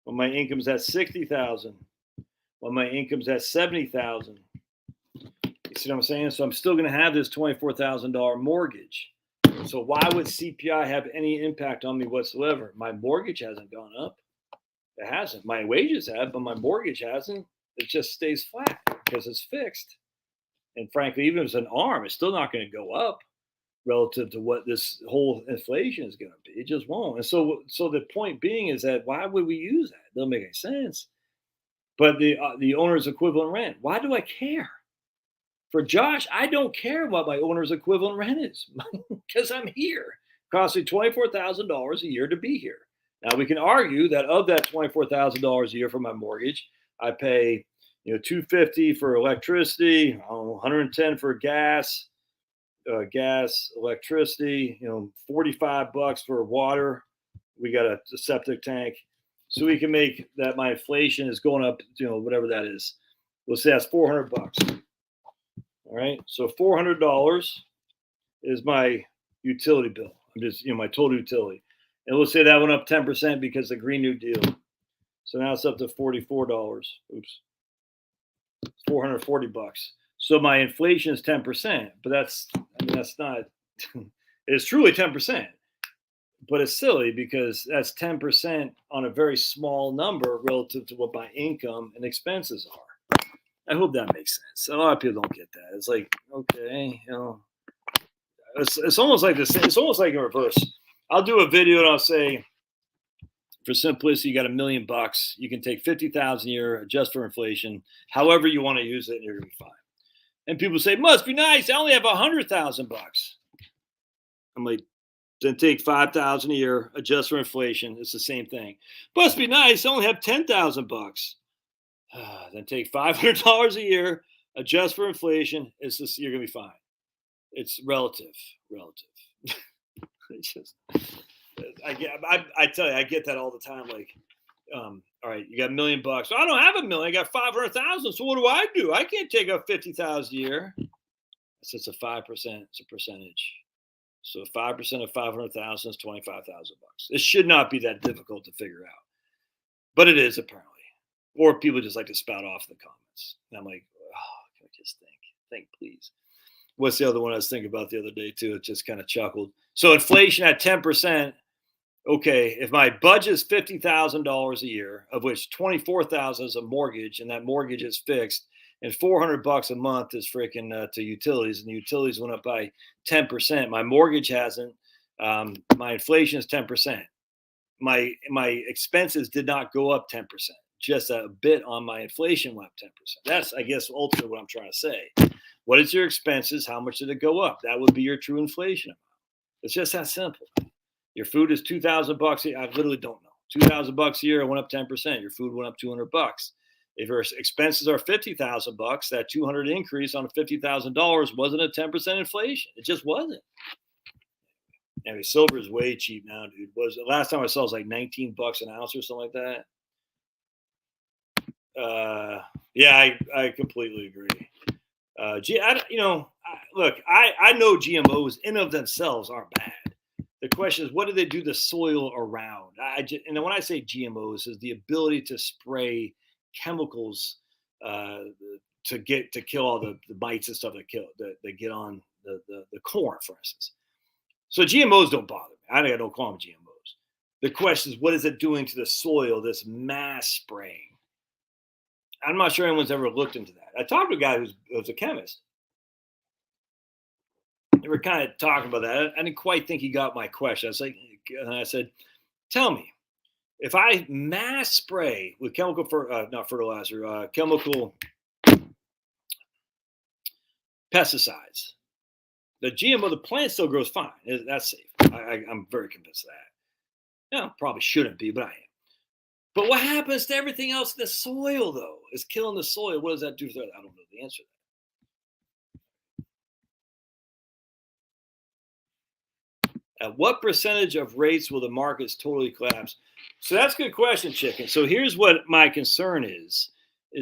When my income's at 60,000, when my income's at 70,000. You see what I'm saying? So I'm still going to have this $24,000 mortgage. So why would CPI have any impact on me whatsoever? My mortgage hasn't gone up. It hasn't. My wages have, but my mortgage hasn't. It just stays flat because it's fixed. And frankly, even if it's an ARM, it's still not going to go up relative to what this whole inflation is going to be. It just won't. And so the point being is that why would we use that? It doesn't make any sense. But the owner's equivalent rent, why do I care? For Josh, I don't care what my owner's equivalent rent is because I'm here. It costs me $24,000 a year to be here. Now we can argue that of that $24,000 a year for my mortgage, I pay $250 for electricity, $110 for gas, electricity, $45 for water. We got a septic tank, so we can make that my inflation is going up, whatever that is. Let's say that's $400. All right, so $400 is my utility bill. I'm just, my total utility. And let's say that went up 10% because of the Green New Deal. So now it's up to $44. Oops. $440. So my inflation is 10%, but that's not, it's truly 10%. But it's silly because that's 10% on a very small number relative to what my income and expenses are. I hope that makes sense. A lot of people don't get that. It's like, okay, it's almost like this. It's almost like in reverse. I'll do a video and I'll say, for simplicity, you got $1 million. You can take 50,000 a year, adjust for inflation, however you want to use it, and you're gonna be fine. And people say, must be nice. I only have $100,000. I'm like, then take 5,000 a year, adjust for inflation. It's the same thing. Must be nice. I only have $10,000. Then take $500 a year, adjust for inflation. You're gonna be fine. It's relative. It's just, I tell you, I get that all the time. Like, all right, you got $1 million. Well, I don't have $1 million. I got 500,000. So what do? I can't take up 50,000 a year. So it's a 5%. It's a percentage. So 5% of 500,000 is $25,000. It should not be that difficult to figure out, but it is apparently. Or people just like to spout off in the comments. And I'm like, can I just think, please. What's the other one I was thinking about the other day too? It just kind of chuckled. So inflation at 10%. Okay, if my budget is $50,000 a year, of which $24,000 is a mortgage, and that mortgage is fixed, and $400 a month is freaking to utilities, and the utilities went up by 10%. My mortgage hasn't. My inflation is 10%. My expenses did not go up 10%. Just a bit on my inflation went up 10%. That's, I guess, ultimately what I'm trying to say. What is your expenses? How much did it go up? That would be your true inflation amount. It's just that simple. Your food is $2,000. I literally don't know. $2,000 a year, it went up 10%. Your food went up $200. If your expenses are $50,000, that $200 increase on $50,000 wasn't a 10% inflation. It just wasn't. Anyway, silver is way cheap now, dude. The last time I saw it was like $19 an ounce or something like that. Yeah, I completely agree. Look, I know GMOs in of themselves aren't bad. The question is, what do they do to soil around? And when I say GMOs, is the ability to spray chemicals to kill all the mites and stuff that get on the corn, for instance. So GMOs don't bother me. I don't call them GMOs. The question is, what is it doing to the soil? This mass spraying. I'm not sure anyone's ever looked into that. I talked to a guy who's a chemist. They were kind of talking about that. I didn't quite think he got my question. I said, tell me, if I mass spray with chemical not fertilizer, chemical pesticides, the GMO, the plant still grows fine. That's safe. I'm very convinced of that. No, probably shouldn't be, but I am. But what happens to everything else in the soil, though? Is killing the soil. What does that do to that? I don't know the answer to that. At what percentage of rates will the markets totally collapse? So that's a good question, Chicken. So here's what my concern is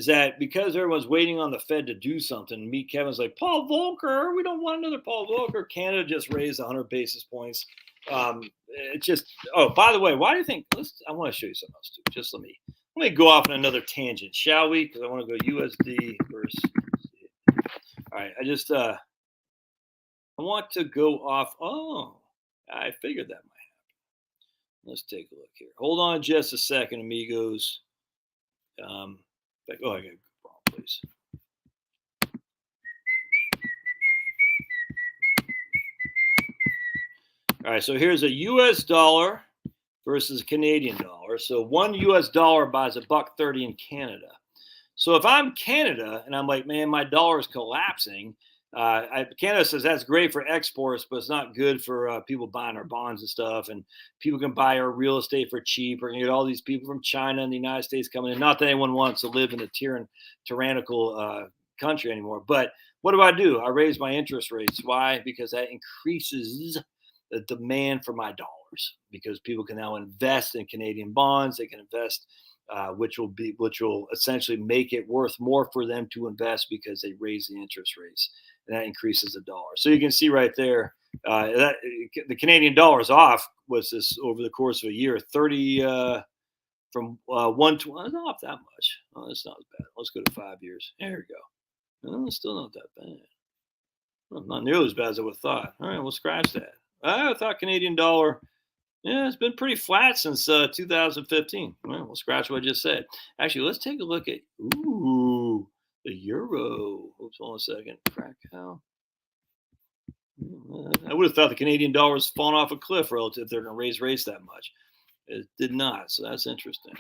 that because everyone's waiting on the Fed to do something, me, Kevin's like, Paul Volcker, we don't want another Paul Volcker. Canada just raised 100 basis points. It's just, oh, by the way, why do you think, I want to show you something else too. Just let me go off on another tangent, shall we? Because I want to go USD versus, all right, I want to go off, I figured that might happen. Let's take a look here. Hold on just a second, amigos. I got a problem, please. All right, so here's a US dollar versus a Canadian dollar. So one US dollar buys $1.30 in Canada. So if I'm Canada and I'm like, man, my dollar is collapsing, Canada says that's great for exports, but it's not good for people buying our bonds and stuff. And people can buy our real estate for cheap. We're going to get all these people from China and the United States coming in. Not that anyone wants to live in a tyrannical country anymore. But what do? I raise my interest rates. Why? Because that increases the demand for my dollars, because people can now invest in Canadian bonds. They can invest, which will essentially make it worth more for them to invest because they raise the interest rates, and that increases the dollar. So you can see right there that the Canadian dollar is off. Was this over the course of a year? 30 from 120. Not that much. Oh, that's not bad. Let's go to 5 years. There we go. No, it's still not that bad. Well, not nearly as bad as I would have thought. All right, we'll scratch that. I thought Canadian dollar, yeah, it's been pretty flat since 2015. Well, we'll scratch what I just said. Actually, let's take a look at the euro. Oops, hold on a second. Krakow. I would have thought the Canadian dollar was falling off a cliff relative if they're going to raise rates that much. It did not, so that's interesting.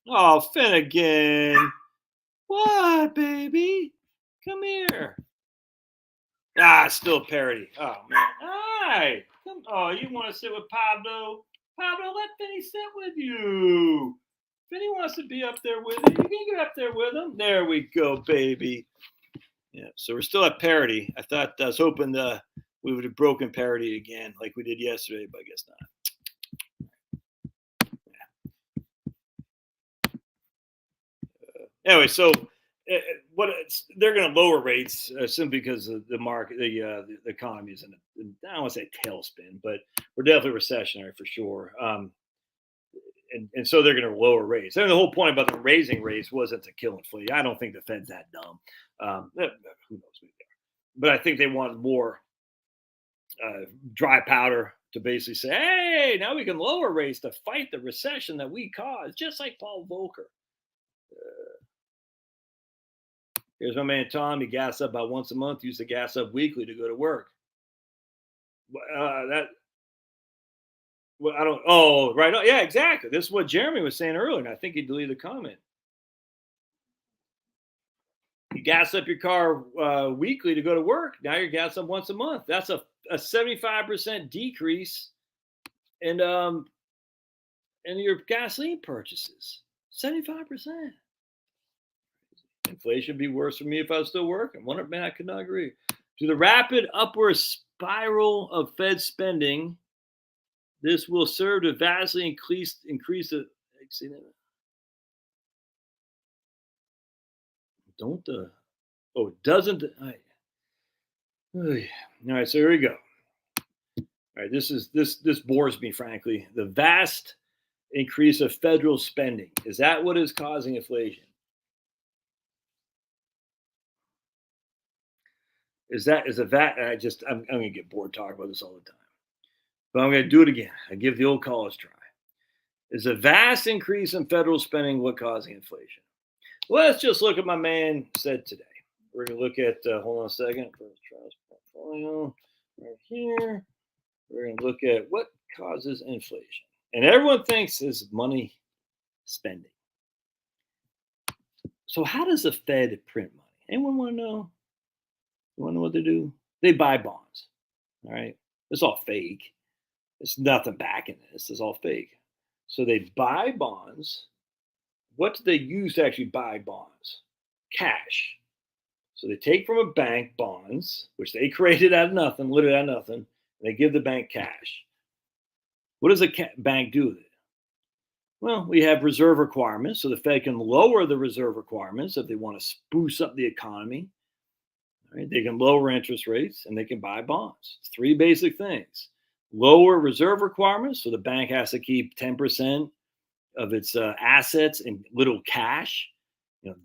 Oh, Finnegan. What, baby? Come here. It's still parody. Oh, man. Hi. Oh, you want to sit with Pablo? Pablo, let Finny sit with you. Finny wants to be up there with you. You can get up there with him. There we go, baby. Yeah, so we're still at parody. I was hoping we would have broken parody again like we did yesterday, but I guess not. Anyway, so they're going to lower rates simply because of the market, the economy is I don't want to say tailspin, but we're definitely recessionary for sure. And so they're going to lower rates. And the whole point about them raising rates wasn't to kill inflation. I don't think the Fed's that dumb. Who knows? But I think they want more dry powder to basically say, hey, now we can lower rates to fight the recession that we caused, just like Paul Volcker. Here's my man Tom. He gas up about once a month. Used to gas up weekly to go to work. I don't. Oh, right. Oh, yeah, exactly. This is what Jeremy was saying earlier, and I think he deleted the comment. You gas up your car weekly to go to work. Now you're gas up once a month. That's a 75% decrease in your gasoline purchases. 75%. Inflation would be worse for me if I was still working. Man, I could not agree. To the rapid upward spiral of Fed spending, this will serve to vastly increase the. Doesn't. All right, so here we go. All right, this bores me, frankly. The vast increase of federal spending, is that what is causing inflation? I'm going to get bored talking about this all the time, but I'm going to do it again. I give the old college try. Is a vast increase in federal spending what causing inflation? Let's just look at my man said today. We're going to look at, hold on a second, portfolio right here. We're going to look at what causes inflation. And everyone thinks is money spending. So how does the Fed print money? Anyone want to know? You want to know what they do? They buy bonds. All right. It's all fake. It's nothing back in this. It's all fake. So they buy bonds. What do they use to actually buy bonds? Cash. So they take from a bank bonds, which they created out of nothing, literally out of nothing, and they give the bank cash. What does a bank do with it? Well, we have reserve requirements, so the Fed can lower the reserve requirements if they want to spruce up the economy. Right? They can lower interest rates and they can buy bonds. It's three basic things. Lower reserve requirements, so the bank has to keep 10% of its assets in little cash,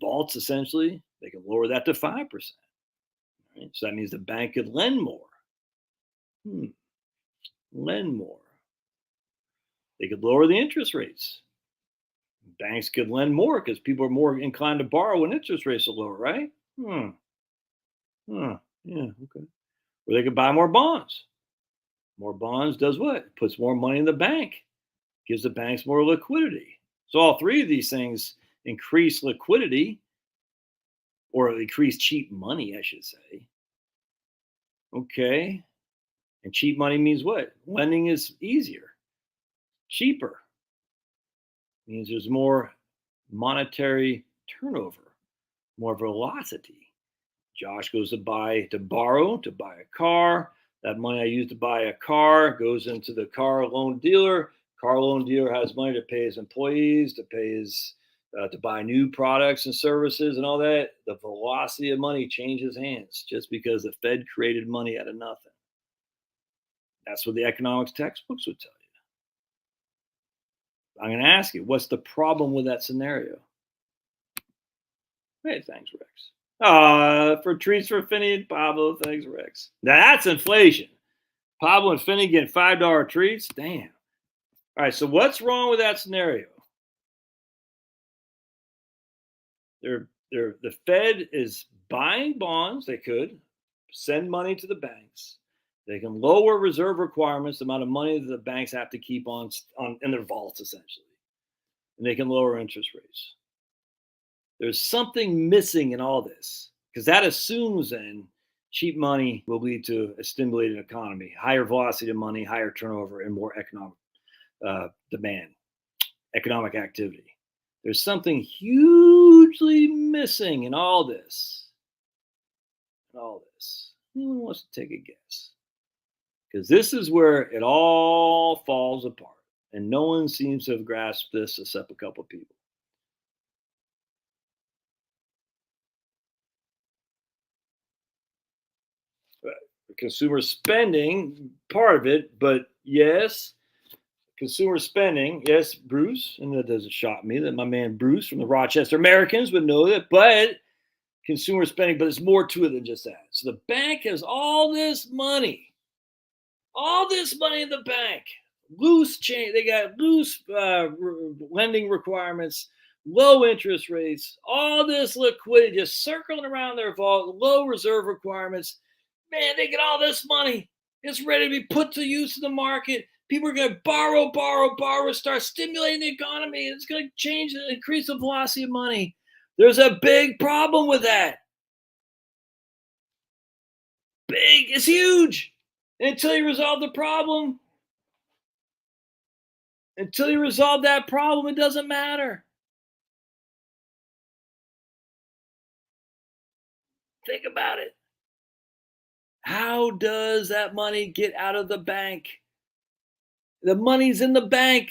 vaults essentially. They can lower that to 5%. Right? So that means the bank could lend more. Lend more. They could lower the interest rates. Banks could lend more because people are more inclined to borrow when interest rates are lower, right? Yeah, okay. Or they could buy more bonds. More bonds does what? Puts more money in the bank, gives the banks more liquidity. So all three of these things increase liquidity or increase cheap money, I should say. Okay. And cheap money means what? Lending is easier, cheaper. Means there's more monetary turnover, more velocity. Josh goes to borrow to buy a car. That money I use to buy a car goes into the car loan dealer. Car loan dealer has money to pay his employees, to pay his to buy new products and services and all that. The velocity of money changes hands just because the Fed created money out of nothing. That's what the economics textbooks would tell you. I'm going to ask you, what's the problem with that scenario? Hey, thanks, Rex. For treats for Finney and Pablo, thanks, Rex. Now that's inflation. Pablo and Finney getting $5 treats. Damn. All right, so what's wrong with that scenario? The Fed is buying bonds. They could send money to the banks. They can lower reserve requirements, the amount of money that the banks have to keep on in their vaults, essentially. And they can lower interest rates. There's something missing in all this because that assumes then cheap money will lead to a stimulated economy, higher velocity of money, higher turnover, and more economic demand, economic activity. There's something hugely missing in all this. Anyone wants to take a guess? Because this is where it all falls apart. And no one seems to have grasped this except a couple of people. Consumer spending, part of it, but yes, consumer spending, yes, Bruce, and that doesn't shock me that my man Bruce from the Rochester Americans would know that, but consumer spending, but there's more to it than just that. So the bank has all this money in the bank, loose change. They got loose lending requirements, low interest rates, all this liquidity just circling around their vault, low reserve requirements. Man, they get all this money. It's ready to be put to use in the market. People are going to borrow, start stimulating the economy. It's going to change and increase the velocity of money. There's a big problem with that. Big, it's huge. Until you resolve the problem, until you resolve that problem, it doesn't matter. Think about it. How does that money get out of the bank? The money's in the bank.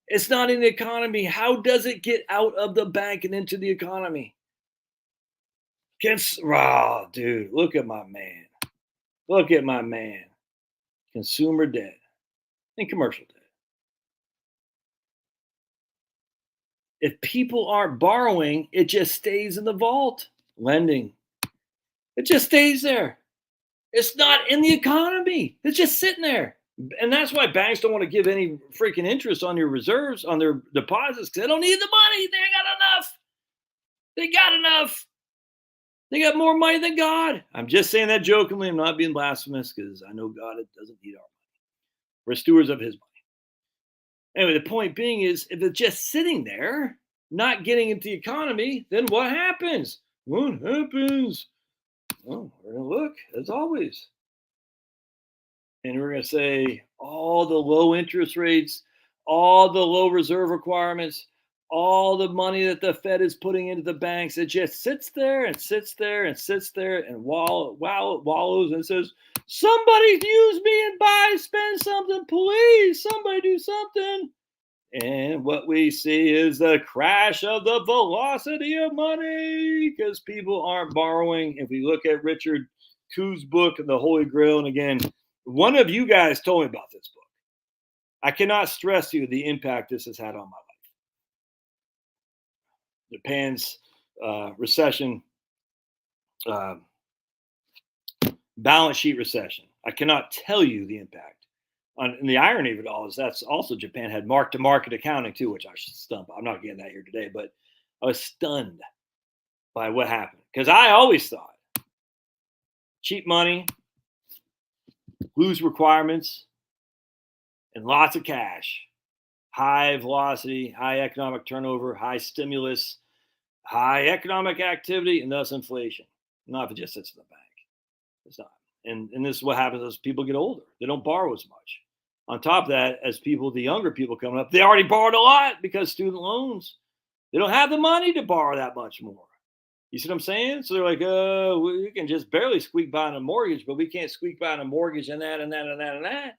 It's not in the economy. How does it get out of the bank and into the economy? Dude, look at my man. Look at my man. Consumer debt and commercial debt. If people aren't borrowing, it just stays in the vault. Lending. It just stays there. It's not in the economy. It's just sitting there. And that's why banks don't want to give any freaking interest on your reserves, on their deposits, because they don't need the money. They got enough. They got enough. They got more money than God. I'm just saying that jokingly. I'm not being blasphemous because I know God doesn't need our money. We're stewards of his money. Anyway, the point being is if it's just sitting there, not getting into the economy, then what happens? What happens? Well, we're going to look as always. And we're going to say all the low interest rates, all the low reserve requirements, all the money that the Fed is putting into the banks, it just sits there and sits there and sits there and wallows and says, somebody use me and buy, spend something, please. Somebody do something. And what we see is the crash of the velocity of money because people aren't borrowing. If we look at Richard Kuh's book, The Holy Grail, and again, one of you guys told me about this book. I cannot stress to you the impact this has had on my life. Japan's recession, balance sheet recession. I cannot tell you the impact. And the irony of it all is that's also Japan had mark-to-market accounting too, which I should stump. I'm not getting that here today, but I was stunned by what happened because I always thought cheap money, loose requirements, and lots of cash, high velocity, high economic turnover, high stimulus, high economic activity, and thus inflation. Not if it just sits in the bank. It's not. And this is what happens as people get older. They don't borrow as much. On top of that, as people, the younger people coming up, they already borrowed a lot because student loans. They don't have the money to borrow that much more. You see what I'm saying? So they're like, we can just barely squeak by on a mortgage, but we can't squeak by on a mortgage and that and that and that and that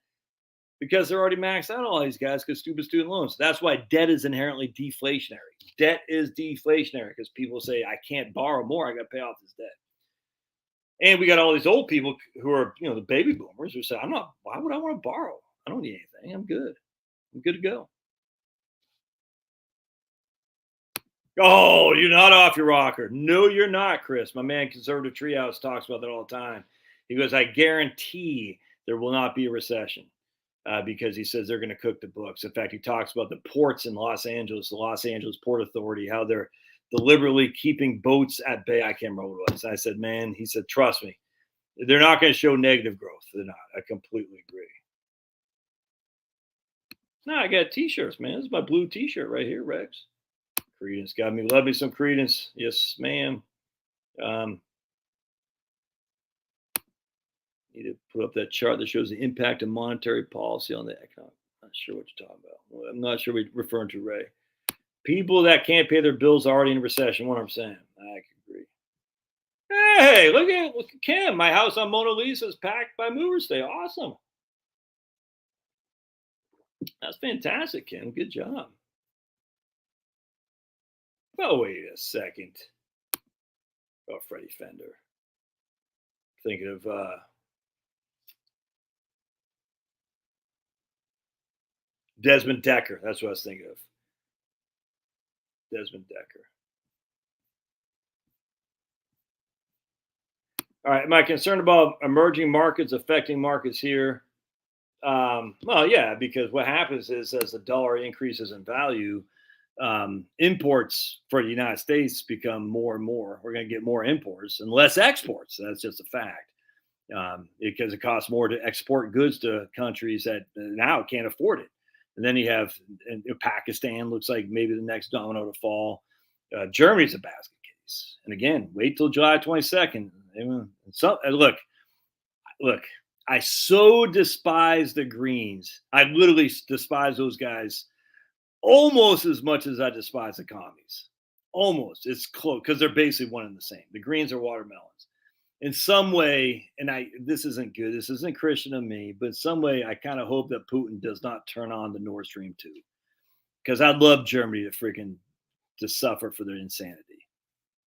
because they're already maxed out all these guys because stupid student loans. That's why debt is inherently deflationary. Debt is deflationary because people say, I can't borrow more. I got to pay off this debt. And we got all these old people who are, the baby boomers who say, why would I want to borrow? I don't need anything. I'm good. I'm good to go. Oh, you're not off your rocker. No, you're not, Chris. My man, Conservative Treehouse, talks about that all the time. He goes, I guarantee there will not be a recession because he says they're going to cook the books. In fact, he talks about the ports in Los Angeles, the Los Angeles Port Authority, how they're deliberately keeping boats at bay. I can't remember what it was. I said, man, he said, trust me, they're not going to show negative growth. They're not. I completely agree. No, I got t-shirts, man. This is my blue t-shirt right here, Rex. Credence got me. Love me some Credence. Yes, ma'am. Need to put up that chart that shows the impact of monetary policy on the economy. Not sure what you're talking about. Well, I'm not sure what you're referring to, Ray. People that can't pay their bills are already in a recession. What I'm saying, I can agree. Hey, look at Kim. My house on Mona Lisa is packed by movers today. Awesome. That's fantastic, Kim. Good job. Oh, wait a second. Oh, Freddie Fender. Thinking of Desmond Decker. That's what I was thinking of. Desmond Decker. All right. Am I concerned about emerging markets affecting markets here? Well, yeah, because what happens is as the dollar increases in value, imports for the United States become more and more. We're going to get more imports and less exports. That's just a fact. Because it costs more to export goods to countries that now can't afford it. And then you have Pakistan, looks like maybe the next domino to fall. Germany's a basket case. And again, wait till July 22nd. Look, I so despise the Greens. I literally despise those guys almost as much as I despise the commies. Almost. It's close because they're basically one and the same. The Greens are watermelons. In some way, and this isn't good, this isn't Christian of me, but in some way, I kind of hope that Putin does not turn on the Nord Stream 2. Because I'd love Germany to suffer for their insanity.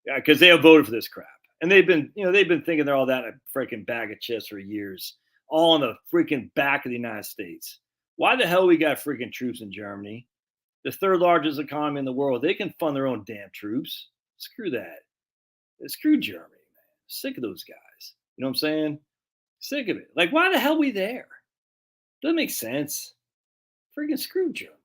Yeah, because they have voted for this crap. And they've been thinking they're all that a freaking bag of chips for years, all on the freaking back of the United States. Why the hell we got freaking troops in Germany? The third largest economy in the world. They can fund their own damn troops. Screw that. Screw Germany. Sick of those guys. You know what I'm saying? Sick of it. Like, why the hell are we there? Doesn't make sense. Freaking screw Germany.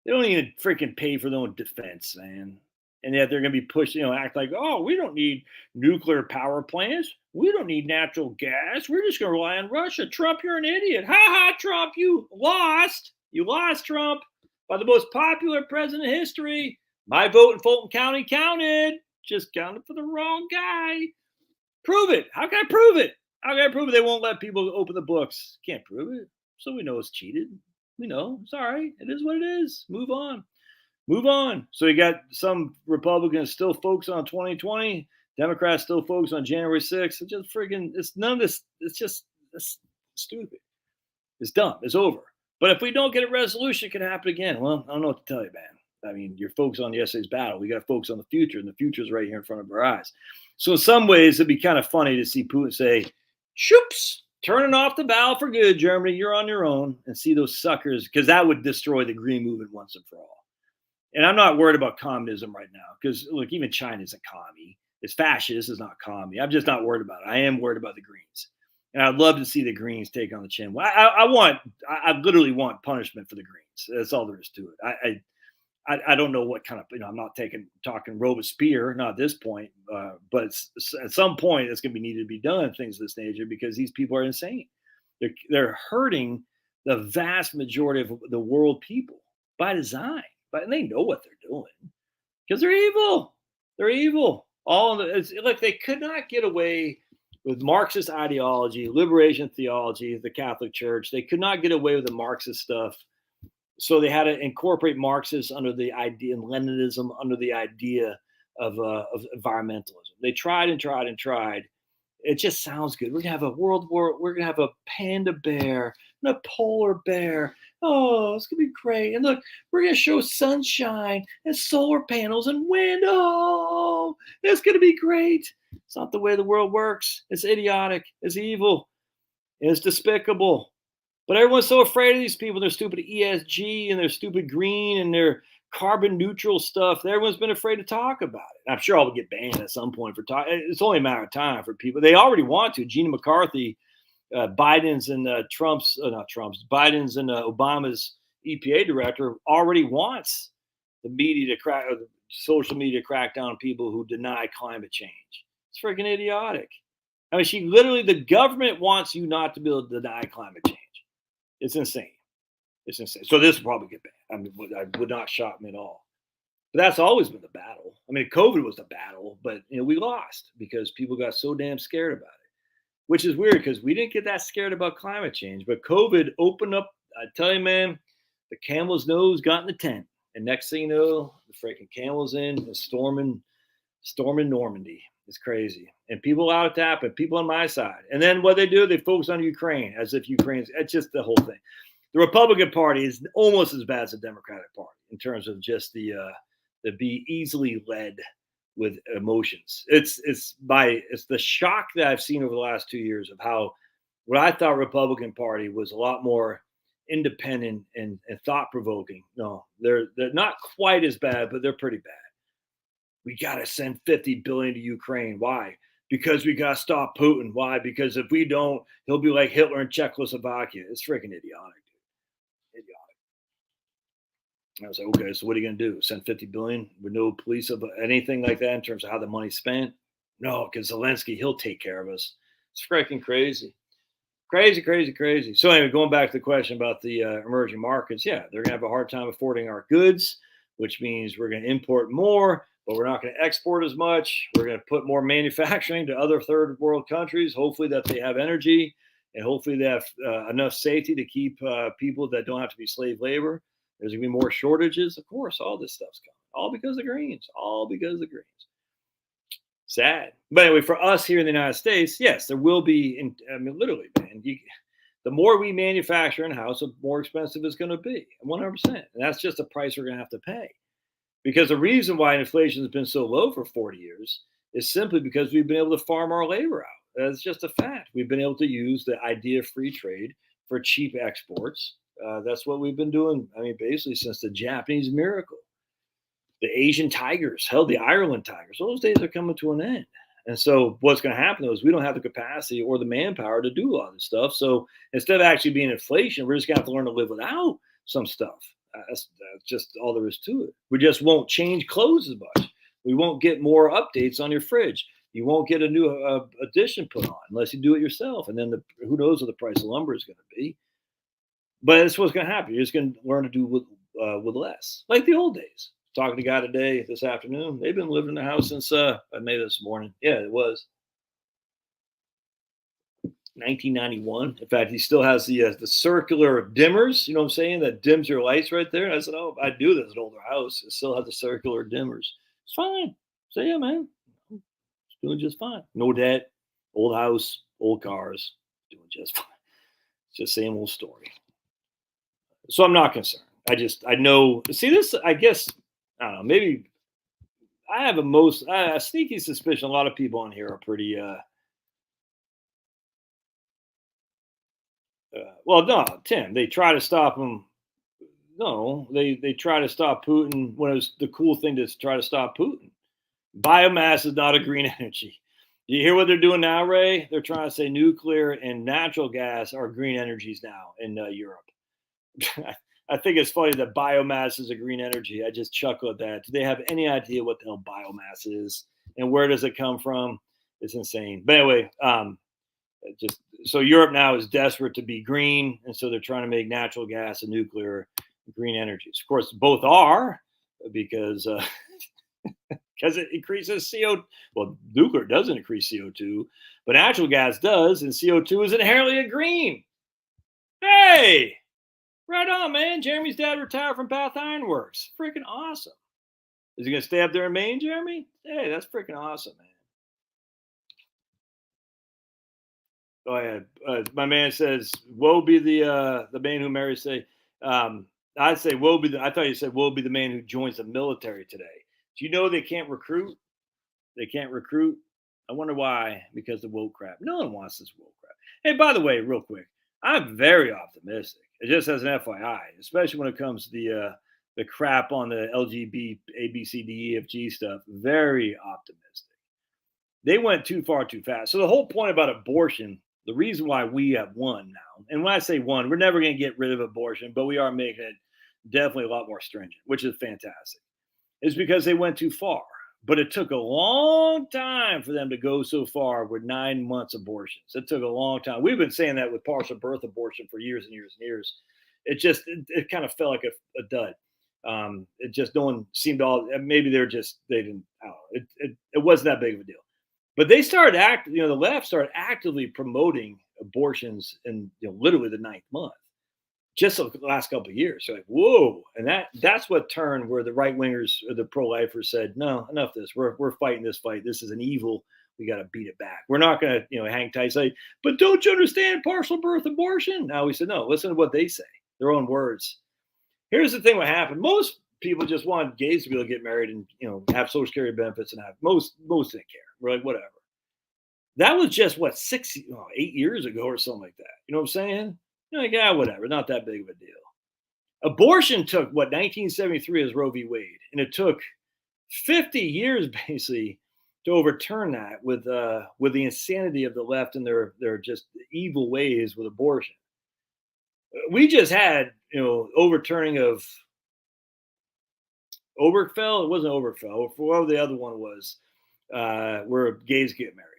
They don't even freaking pay for their own defense, man. And yet they're going to be pushed, act like, oh, we don't need nuclear power plants. We don't need natural gas. We're just going to rely on Russia. Trump, you're an idiot. Ha ha, Trump, you lost. You lost, Trump, by the most popular president in history. My vote in Fulton County counted. Just counted for the wrong guy. Prove it. How can I prove it? How can I prove it? They won't let people open the books. Can't prove it. So we know it's cheated. We know. It's all right. It is what it is. Move on. Move on. So you got some Republicans still focused on 2020. Democrats still focused on January 6th. It's just friggin', it's none of this. It's stupid. It's dumb. It's over. But if we don't get a resolution, it can happen again. Well, I don't know what to tell you, man. I mean, you're focused on yesterday's battle. We got to focus on the future, and the future is right here in front of our eyes. So in some ways, it'd be kind of funny to see Putin say, shoops, turning off the valve for good, Germany, you're on your own, and see those suckers, because that would destroy the green movement once and for all. And I'm not worried about communism right now, because, look, even China isn't commie. It's fascist. It's not commie. I'm just not worried about it. I am worried about the Greens. And I'd love to see the Greens take on the chin. I literally want punishment for the Greens. That's all there is to it. I don't know what kind of, I'm not talking Robespierre, not at this point, but at some point it's going to be needed to be done, things of this nature, because these people are insane. They're hurting the vast majority of the world people by design, and they know what they're doing because they're evil. They're evil. Look, they could not get away with Marxist ideology, liberation theology, the Catholic Church. They could not get away with the Marxist stuff. So they had to incorporate Marxists under the idea, and Leninism under the idea of environmentalism. They tried and tried and tried. It just sounds good. We're gonna have a world war. We're gonna have a panda bear and a polar bear. Oh, it's gonna be great. And look, we're gonna show sunshine and solar panels and wind. Oh, it's gonna be great. It's not the way the world works. It's idiotic. It's evil. It's despicable. But everyone's so afraid of these people, their stupid ESG and their stupid green and their carbon neutral stuff. Everyone's been afraid to talk about it. I'm sure I'll get banned at some point for talking. It's only a matter of time for people. They already want to. Gina McCarthy, Biden's and Biden's and Obama's EPA director already wants the media to crack, the social media to crack down on people who deny climate change. It's freaking idiotic. I mean, the government wants you not to be able to deny climate change. It's insane. It's insane. So this will probably get banned. I mean, it would not shock me at all. But that's always been the battle. I mean, COVID was the battle, but we lost because people got so damn scared about it, which is weird because we didn't get that scared about climate change. But COVID opened up. I tell you, man, the camel's nose got in the tent, and next thing you know, the freaking camel's in and storming Normandy. It's crazy. And people out to happen, people on my side. And then what they do, they focus on Ukraine as if Ukraine's, it's just the whole thing. The Republican Party is almost as bad as the Democratic Party in terms of just the be easily led with emotions. It's the shock that I've seen over the last 2 years of how what I thought Republican Party was a lot more independent and thought-provoking. No, they're not quite as bad, but they're pretty bad. We got to send $50 billion to Ukraine. Why? Because we got to stop Putin. Why? Because if we don't, he'll be like Hitler in Czechoslovakia. It's freaking idiotic, dude. Idiotic. I was like, okay, so what are you going to do? Send $50 billion with no police of anything like that in terms of how the money's spent? No, because Zelensky, he'll take care of us. It's freaking crazy. Crazy. So anyway, going back to the question about the emerging markets, yeah, they're going to have a hard time affording our goods, which means we're going to import more, but we're not going to export as much. We're going to put more manufacturing to other third world countries, hopefully that they have energy and hopefully they have enough safety to keep people that don't have to be slave labor. There's going to be more shortages. Of course, all this stuff's coming. All because of the Greens. Sad. But anyway, for us here in the United States, yes, there will be, literally, man, the more we manufacture in-house, the more expensive it's going to be, 100%. And that's just a price we're going to have to pay. Because the reason why inflation has been so low for 40 years is simply because we've been able to farm our labor out. That's just a fact. We've been able to use the idea of free trade for cheap exports. That's what we've been doing, basically since the Japanese miracle. The Asian tigers, hell, the Ireland tigers, those days are coming to an end. And so what's going to happen is we don't have the capacity or the manpower to do a lot of this stuff. So instead of actually being inflation, we're just going to have to learn to live without some stuff. That's just all there is to it. We just won't change clothes as much. We won't get more updates on your fridge. You won't get a new addition put on unless you do it yourself. And then who knows what the price of lumber is going to be. But it's what's going to happen. You're just going to learn to do with less, like the old days. Talking to a guy today, this afternoon. They've been living in the house since I made this morning. Yeah, it was 1991. In fact, he still has the circular dimmers. You know what I'm saying? That dims your lights right there. I said, "Oh, I do this at an older house. It still has the circular dimmers. It's fine." So yeah, man, it's doing just fine. No debt, old house, old cars, doing just fine. It's just same old story. So I'm not concerned. I know. See this? I guess I don't know. Maybe I have a sneaky suspicion. A lot of people on here are pretty. Well, no, Tim. They try to stop him. No, they try to stop Putin when it was the cool thing to try to stop Putin. Biomass is not a green energy. You hear what they're doing now, Ray? They're trying to say nuclear and natural gas are green energies now in Europe. I think it's funny that biomass is a green energy. I just chuckle at that. Do they have any idea what the hell biomass is and where does it come from? It's insane. But anyway, just so Europe now is desperate to be green, and so they're trying to make natural gas and nuclear green energies. Of course, both are because because it increases CO. Well, nuclear doesn't increase CO2, but natural gas does, and CO2 is inherently a green. Hey, right on, man. Jeremy's dad retired from Bath Iron Works. Freaking awesome. Is he gonna stay up there in Maine, Jeremy? Hey, that's freaking awesome, man. Oh yeah, my man says, "Woe be the man who marries." Say, I'd say, "Woe be the." I thought you said, "Woe be the man who joins the military today." Do you know they can't recruit? They can't recruit. I wonder why. Because of woke crap. No one wants this woke crap. Hey, by the way, real quick, I'm very optimistic. It just as an FYI, especially when it comes to the crap on the LGBT, ABCDEFG stuff. Very optimistic. They went too far too fast. So the whole point about abortion, the reason why we have won now, and when I say one, we're never going to get rid of abortion, but we are making it definitely a lot more stringent, which is fantastic, is because they went too far. But it took a long time for them to go so far with 9 months abortions. It took a long time. We've been saying that with partial birth abortion for years and years and years. It kind of felt like a dud. It just no one seemed all. Maybe they didn't. I don't know. It wasn't that big of a deal. But they started the left started actively promoting abortions in literally the 9th month, just the last couple of years. So like, whoa, and that's what turned where the right wingers or the pro lifers said, no, enough of this. We're fighting this fight. This is an evil. We got to beat it back. We're not going to hang tight. Say, but don't you understand partial birth abortion? Now we said no. Listen to what they say. Their own words. Here's the thing: what happened? Most people just want gays to be able to get married and have Social Security benefits and have most didn't care. We're like, whatever. That was just what 8 years ago or something like that. You know what I'm saying? You're like, yeah, whatever, not that big of a deal. Abortion took 1973 as Roe v. Wade, and it took 50 years basically to overturn that with the insanity of the left and their just evil ways with abortion. We just had overturning of Obergefell. It wasn't Obergefell. Whatever the other one was, where gays get married.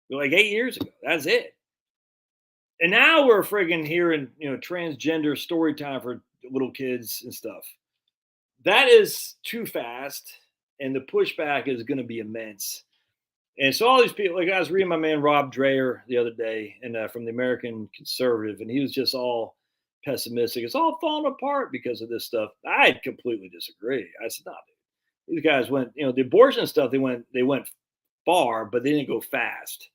Like 8 years ago. That's it. And now we're friggin' hearing, transgender story time for little kids and stuff. That is too fast, and the pushback is going to be immense. And so all these people, like I was reading my man Rob Dreher the other day, and from the American Conservative, and he was just all pessimistic. It's all falling apart because of this stuff. I completely disagree. I said, no, dude. These guys went, the abortion stuff. They went far, but they didn't go fast.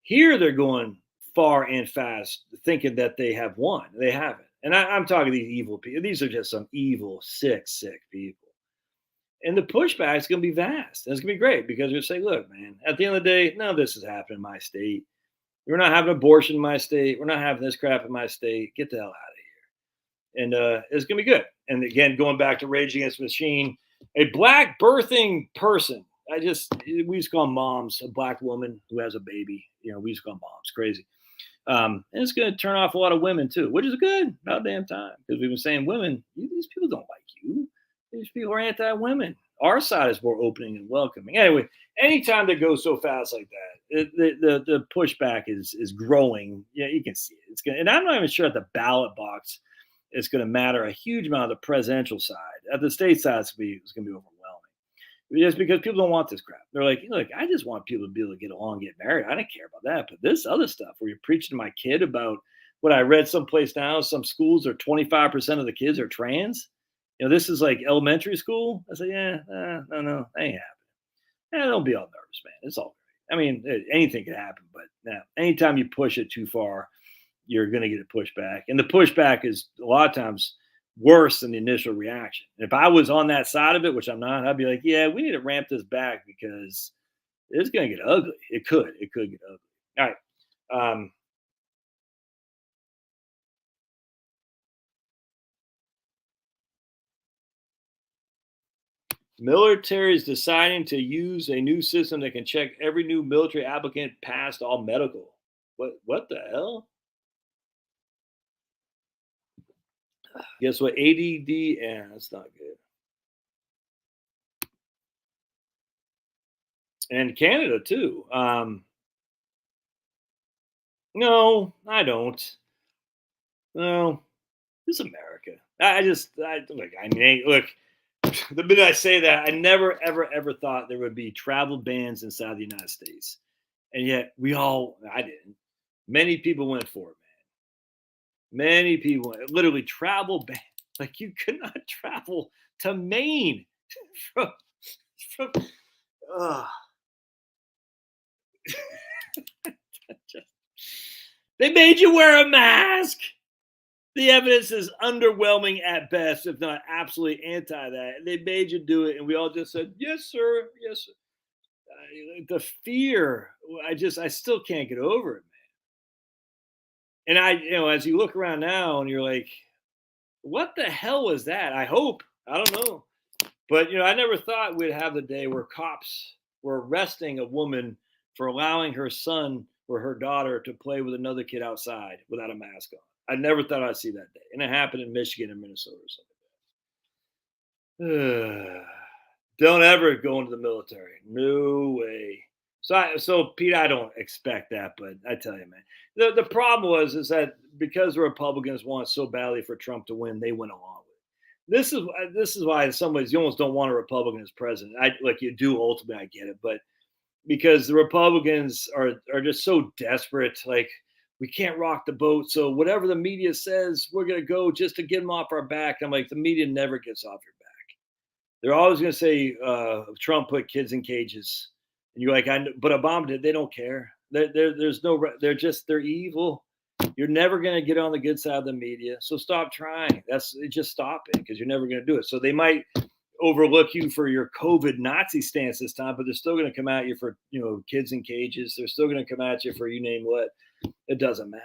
Here they're going far and fast, thinking that they have won. They haven't. And I'm talking these evil people. These are just some evil, sick people. And the pushback is going to be vast. And it's going to be great because they're saying, look, man, at the end of the day, none of this is happening in my state. We're not having abortion in my state. We're not having this crap in my state. Get the hell out of here. And it's going to be good. And again, going back to Rage Against the Machine, a black birthing person. We used to call them moms, a black woman who has a baby. We used to call them moms. Crazy. And it's going to turn off a lot of women too, which is good. About damn time. Because we've been saying women, these people don't like you. These people are anti-women. Our side is more opening and welcoming. Anyway, anytime they go so fast like that, the pushback is growing. Yeah, you can see it. And I'm not even sure at the ballot box it's going to matter a huge amount of the presidential side. At the state side, it's going to be overwhelming. Just because people don't want this crap. They're like, look, I just want people to be able to get along, get married. I don't care about that. But this other stuff where you're preaching to my kid about what I read someplace now, some schools are 25% of the kids are trans. This is like elementary school. I say, yeah, no, that ain't happening. Don't be all nervous, man. It's all right. I mean, anything can happen, but anytime you push it too far, you're going to get a pushback. And the pushback is a lot of times worse than the initial reaction. If I was on that side of it, which I'm not, I'd be like, yeah, we need to ramp this back because it's going to get ugly. It could get ugly. All right. Military is deciding to use a new system that can check every new military applicant passed all medical. What the hell? Guess what? ADD, that's not good. And Canada too. No, I don't. No, this is America. Look. I mean, look. The minute I say that, I never, ever, ever thought there would be travel bans inside the United States, and yet I didn't. Many people went for it, man. Many people, literally travel ban. Like you could not travel to Maine from from. Uh, they made you wear a mask. The evidence is underwhelming at best, if not absolutely anti that. They made you do it, and we all just said, "Yes, sir. Yes, sir." The fear, I still can't get over it, man. And as you look around now, and you're like, "What the hell was that?" I don't know, but I never thought we'd have the day where cops were arresting a woman for allowing her son or her daughter to play with another kid outside without a mask on. I never thought I'd see that day, and it happened in Michigan and Minnesota or something. Don't ever go into the military. No way. So Pete, I don't expect that, but I tell you, man, the problem is that because the Republicans want so badly for Trump to win, they went along with it. This is why in some ways you almost don't want a Republican as president. Like you do ultimately, I get it, but because the Republicans are just so desperate, like we can't rock the boat. So whatever the media says, we're gonna go just to get them off our back. I'm like, the media never gets off your back. They're always gonna say Trump put kids in cages, and you're like, but Obama did. They don't care. There's no. They're evil. You're never gonna get on the good side of the media. So stop trying. Just stop it because you're never gonna do it. So they might overlook you for your COVID Nazi stance this time, but they're still going to come at you for kids in cages. They're still going to come at you for you name what. It doesn't matter.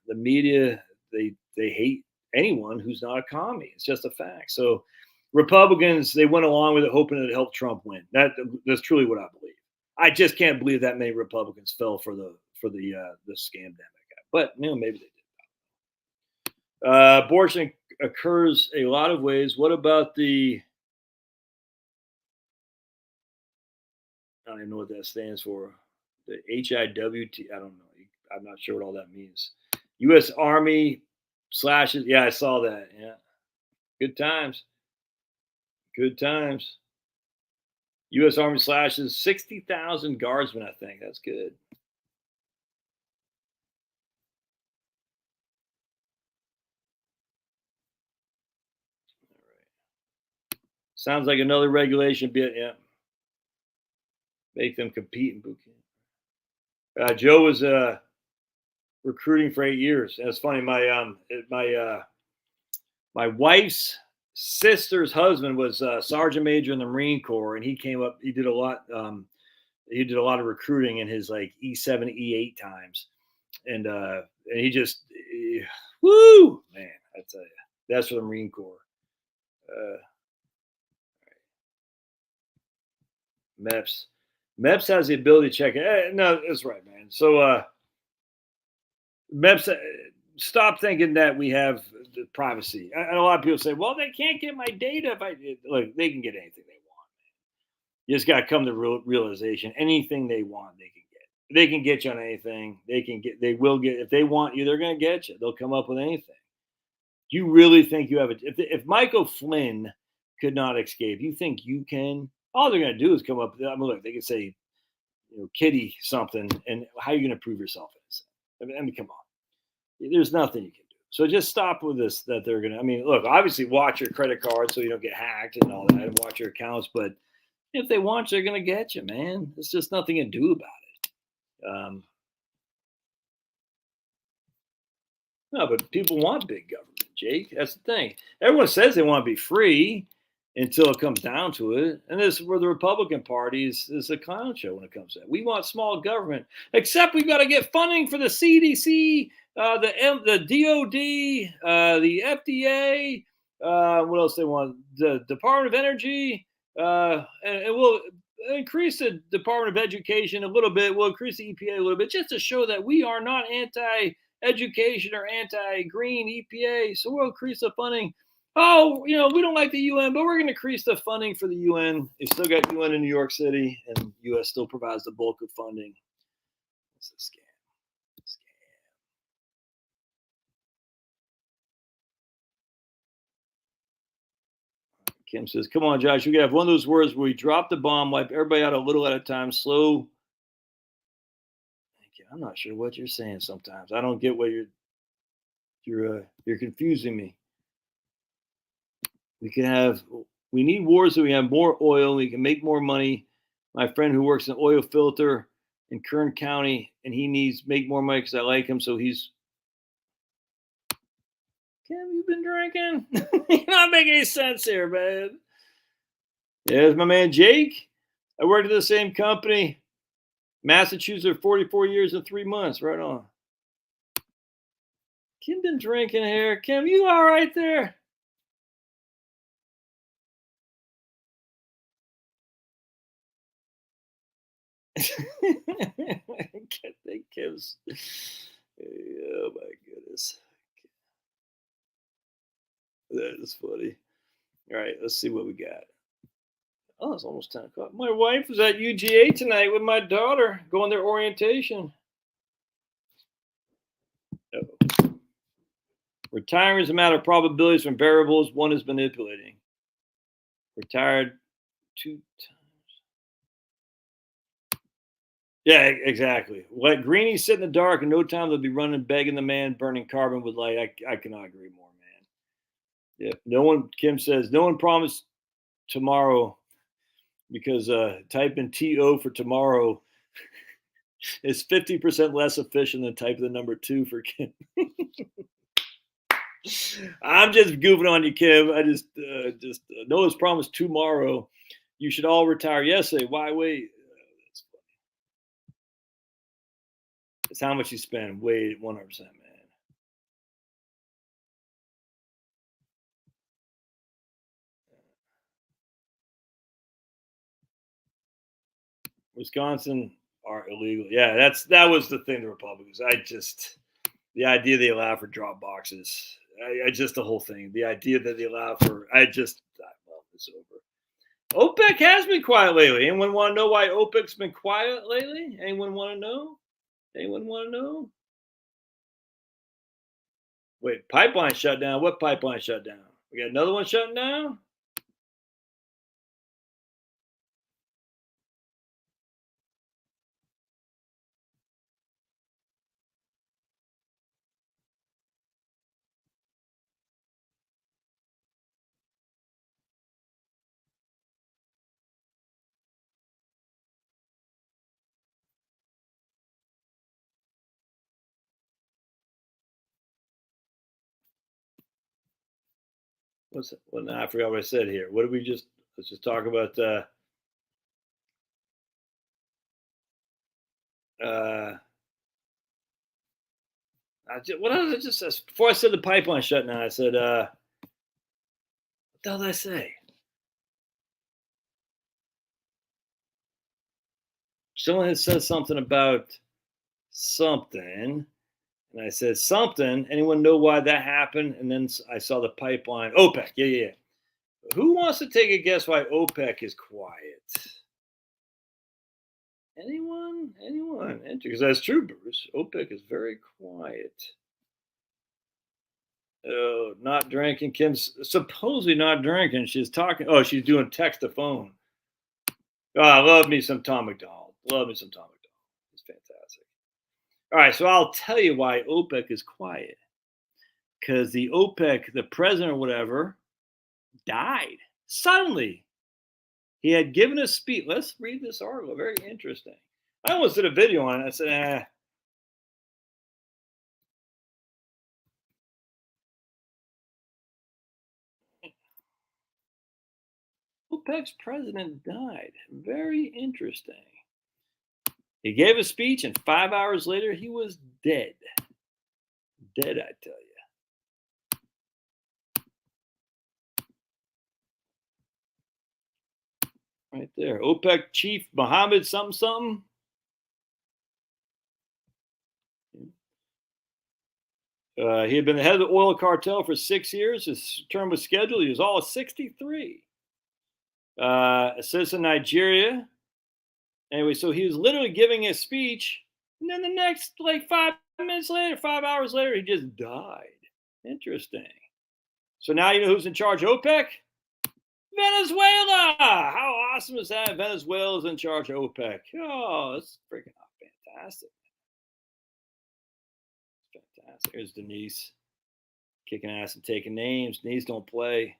The media they hate anyone who's not a commie. It's just a fact. So Republicans they went along with it, hoping it helped Trump win. That's truly what I believe. I just can't believe that many Republicans fell for the scam demic. But maybe they did. Abortion occurs a lot of ways. What about the I don't even know what that stands for. The HIWT. I don't know. I'm not sure what all that means. U.S. Army slashes. Yeah, I saw that. Yeah. Good times. Good times. U.S. Army slashes 60,000 guardsmen, I think. That's good. All right. Sounds like another regulation bit. Yeah. Make them compete in boot camp. Joe was recruiting for 8 years. That's funny. My wife's sister's husband was a sergeant major in the Marine Corps, and he came up. He did a lot. He did a lot of recruiting in his like E7, E8 times, and woo, man, I tell you, that's for the Marine Corps. MEPS has the ability to check it. No, that's right, man. So MEPS, stop thinking that we have the privacy. And a lot of people say, well, they can't get my data. Look, they can get anything they want. You just got to come to realization. Anything they want, they can get. They can get you on anything. They will get. If they want you, they're going to get you. They'll come up with anything. You really think you have it? If Michael Flynn could not escape, you think you can? All they're going to do is come up. I mean, look, they can say, Kitty something, and how are you going to prove yourself innocent? I mean, come on. There's nothing you can do. So just stop with this. That they're going to. I mean, look, obviously watch your credit card so you don't get hacked and all that, and watch your accounts. But if they want you, they're going to get you, man. There's just nothing to do about it. No, but people want big government, Jake. That's the thing. Everyone says they want to be free until it comes down to it. And this is where the Republican Party is a clown show when it comes to that. We want small government, except we've got to get funding for the CDC, the DOD, the FDA. What else they want? The Department of Energy. And we'll increase the Department of Education a little bit. We'll increase the EPA a little bit just to show that we are not anti-education or anti-green EPA. So we'll increase the funding. Oh, we don't like the UN, but we're going to increase the funding for the UN. You still got UN in New York City, and US still provides the bulk of funding. It's a scam. Kim says, come on, Josh, you got to have one of those words where we drop the bomb, wipe everybody out a little at a time, slow. I'm not sure what you're saying sometimes. I don't get what you're confusing me. We need wars so we have more oil, we can make more money. My friend who works in oil filter in Kern County, and he needs make more money because I like him, so he's Kim, you been drinking? You're not making any sense here, man. There's my man Jake. I worked at the same company. Massachusetts, 44 years and 3 months. Right on. Kim been drinking here. Kim, you all right there? I can't think Kim's. Oh my goodness. That is funny. All right, let's see what we got. Oh, it's almost 10 o'clock. My wife was at UGA tonight with my daughter going their orientation. Uh-oh. Retiring is a matter of probabilities from variables one is manipulating. Retired 2 times. Yeah, exactly. Let Greenie sit in the dark, in no time they'll be running, begging the man, burning carbon with light. I cannot agree more, man. Yeah, no one. Kim says no one promised tomorrow because type in TO for tomorrow is 50% less efficient than type the number 2 for Kim. I'm just goofing on you, Kim. I just no one's promised tomorrow. You should all retire yesterday. Why wait? It's how much you spend. Wait, 100%, man. Wisconsin are illegal. Yeah, that was the thing. The Republicans. The idea they allow for drop boxes. I just the whole thing. The idea that they allow for. I love this over. OPEC has been quiet lately. Anyone want to know why OPEC's been quiet lately? Anyone want to know? Anyone want to know? Wait, pipeline shut down. What pipeline shut down? We got another one shutting down? What's it? Well, now I forgot what I said here. What did we just? Let's just talk about. Uh, what did I just say? Before I said the pipeline shut down, I said, what the hell did I say? Someone had said something about something, and I said something. Anyone know why that happened? And then I saw the pipeline. OPEC. Yeah. Who wants to take a guess why OPEC is quiet? Anyone? Anyone? Because that's true, Bruce. OPEC is very quiet. Oh, not drinking. Kim's supposedly not drinking. She's talking. Oh, she's doing text to phone. Oh, I love me some Tom McDonald. Love me some Tom McDonald. He's fantastic. All right, so I'll tell you why OPEC is quiet. Because the OPEC, the president or whatever, died suddenly. He had given a speech. Let's read this article. Very interesting. I almost did a video on it. I said, OPEC's president died. Very interesting. He gave a speech, and 5 hours later, he was dead. Dead, I tell you. Right there. OPEC chief Mohammed something something. He had been the head of the oil cartel for 6 years. His term was scheduled. He was all of 63. A citizen of Nigeria. Anyway, so he was literally giving a speech, and then the next, like 5 minutes later, 5 hours later, he just died. Interesting. So now you know who's in charge of OPEC? Venezuela. How awesome is that? Venezuela's in charge of OPEC. Oh, that's freaking fantastic. Fantastic. Here's Denise kicking ass and taking names. Denise don't play.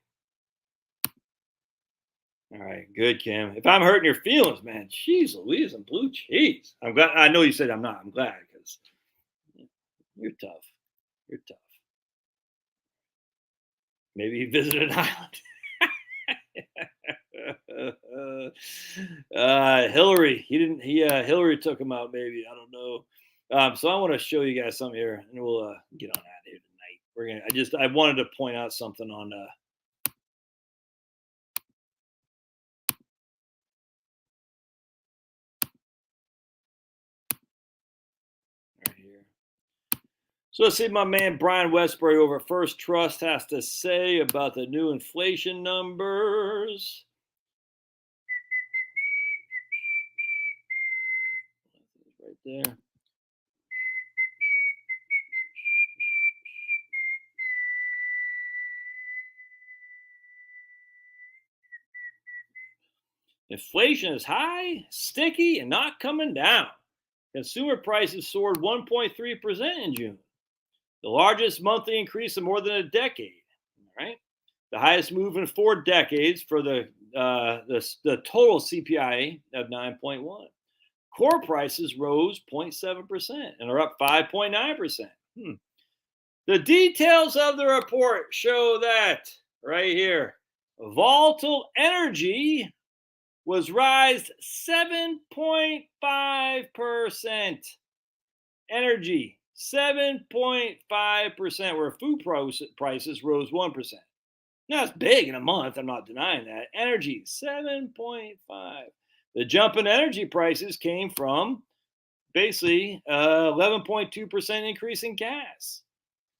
All right, good, Kim. If I'm hurting your feelings, man, jeez Louise and blue cheese. I'm glad. I know you said I'm not. I'm glad because you're tough. You're tough. Maybe he visited an island. Hillary. He didn't. Hillary took him out. Maybe I don't know. So I want to show you guys something here, and we'll get on out of here tonight. We're gonna. I wanted to point out something on. Right here. So let's see what my man Brian Westbury over at First Trust has to say about the new inflation numbers. Right there. Inflation is high, sticky, and not coming down. Consumer prices soared 1.3% in June, the largest monthly increase in more than a decade. All right, the highest move in 4 decades for the total CPI of 9.1. Core prices rose 0.7% and are up 5.9%. The details of the report show that right here, volatile energy was raised 7.5%. Energy, 7.5%, where food prices rose 1%. Now, it's big in a month. I'm not denying that. Energy, 7.5. The jump in energy prices came from basically 11.2% increase in gas,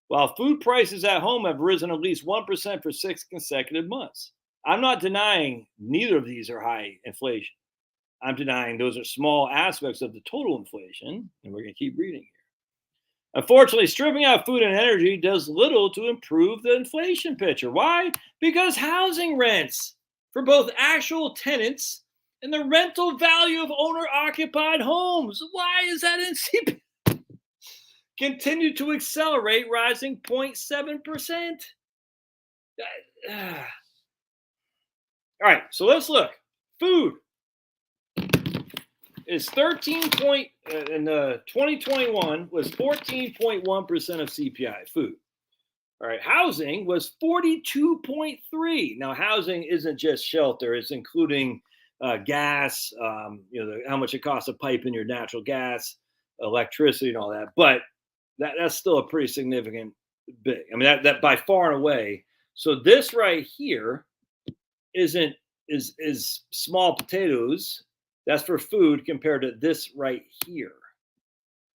while food prices at home have risen at least 1% for 6 consecutive months. I'm not denying neither of these are high inflation. I'm denying those are small aspects of the total inflation, and we're going to keep reading here. Unfortunately, stripping out food and energy does little to improve the inflation picture. Why? Because housing rents for both actual tenants and the rental value of owner-occupied homes. Why is that in CPI? Continue to accelerate, rising 0.7%. All right, so let's look. Food is 2021 was 14.1% of CPI. Food. All right, housing was 42.3. Now, housing isn't just shelter; it's including gas. How much it costs to pipe in your natural gas, electricity, and all that. But that's still a pretty significant big. I mean, that by far and away. So this right here is small potatoes. That's for food compared to this right here.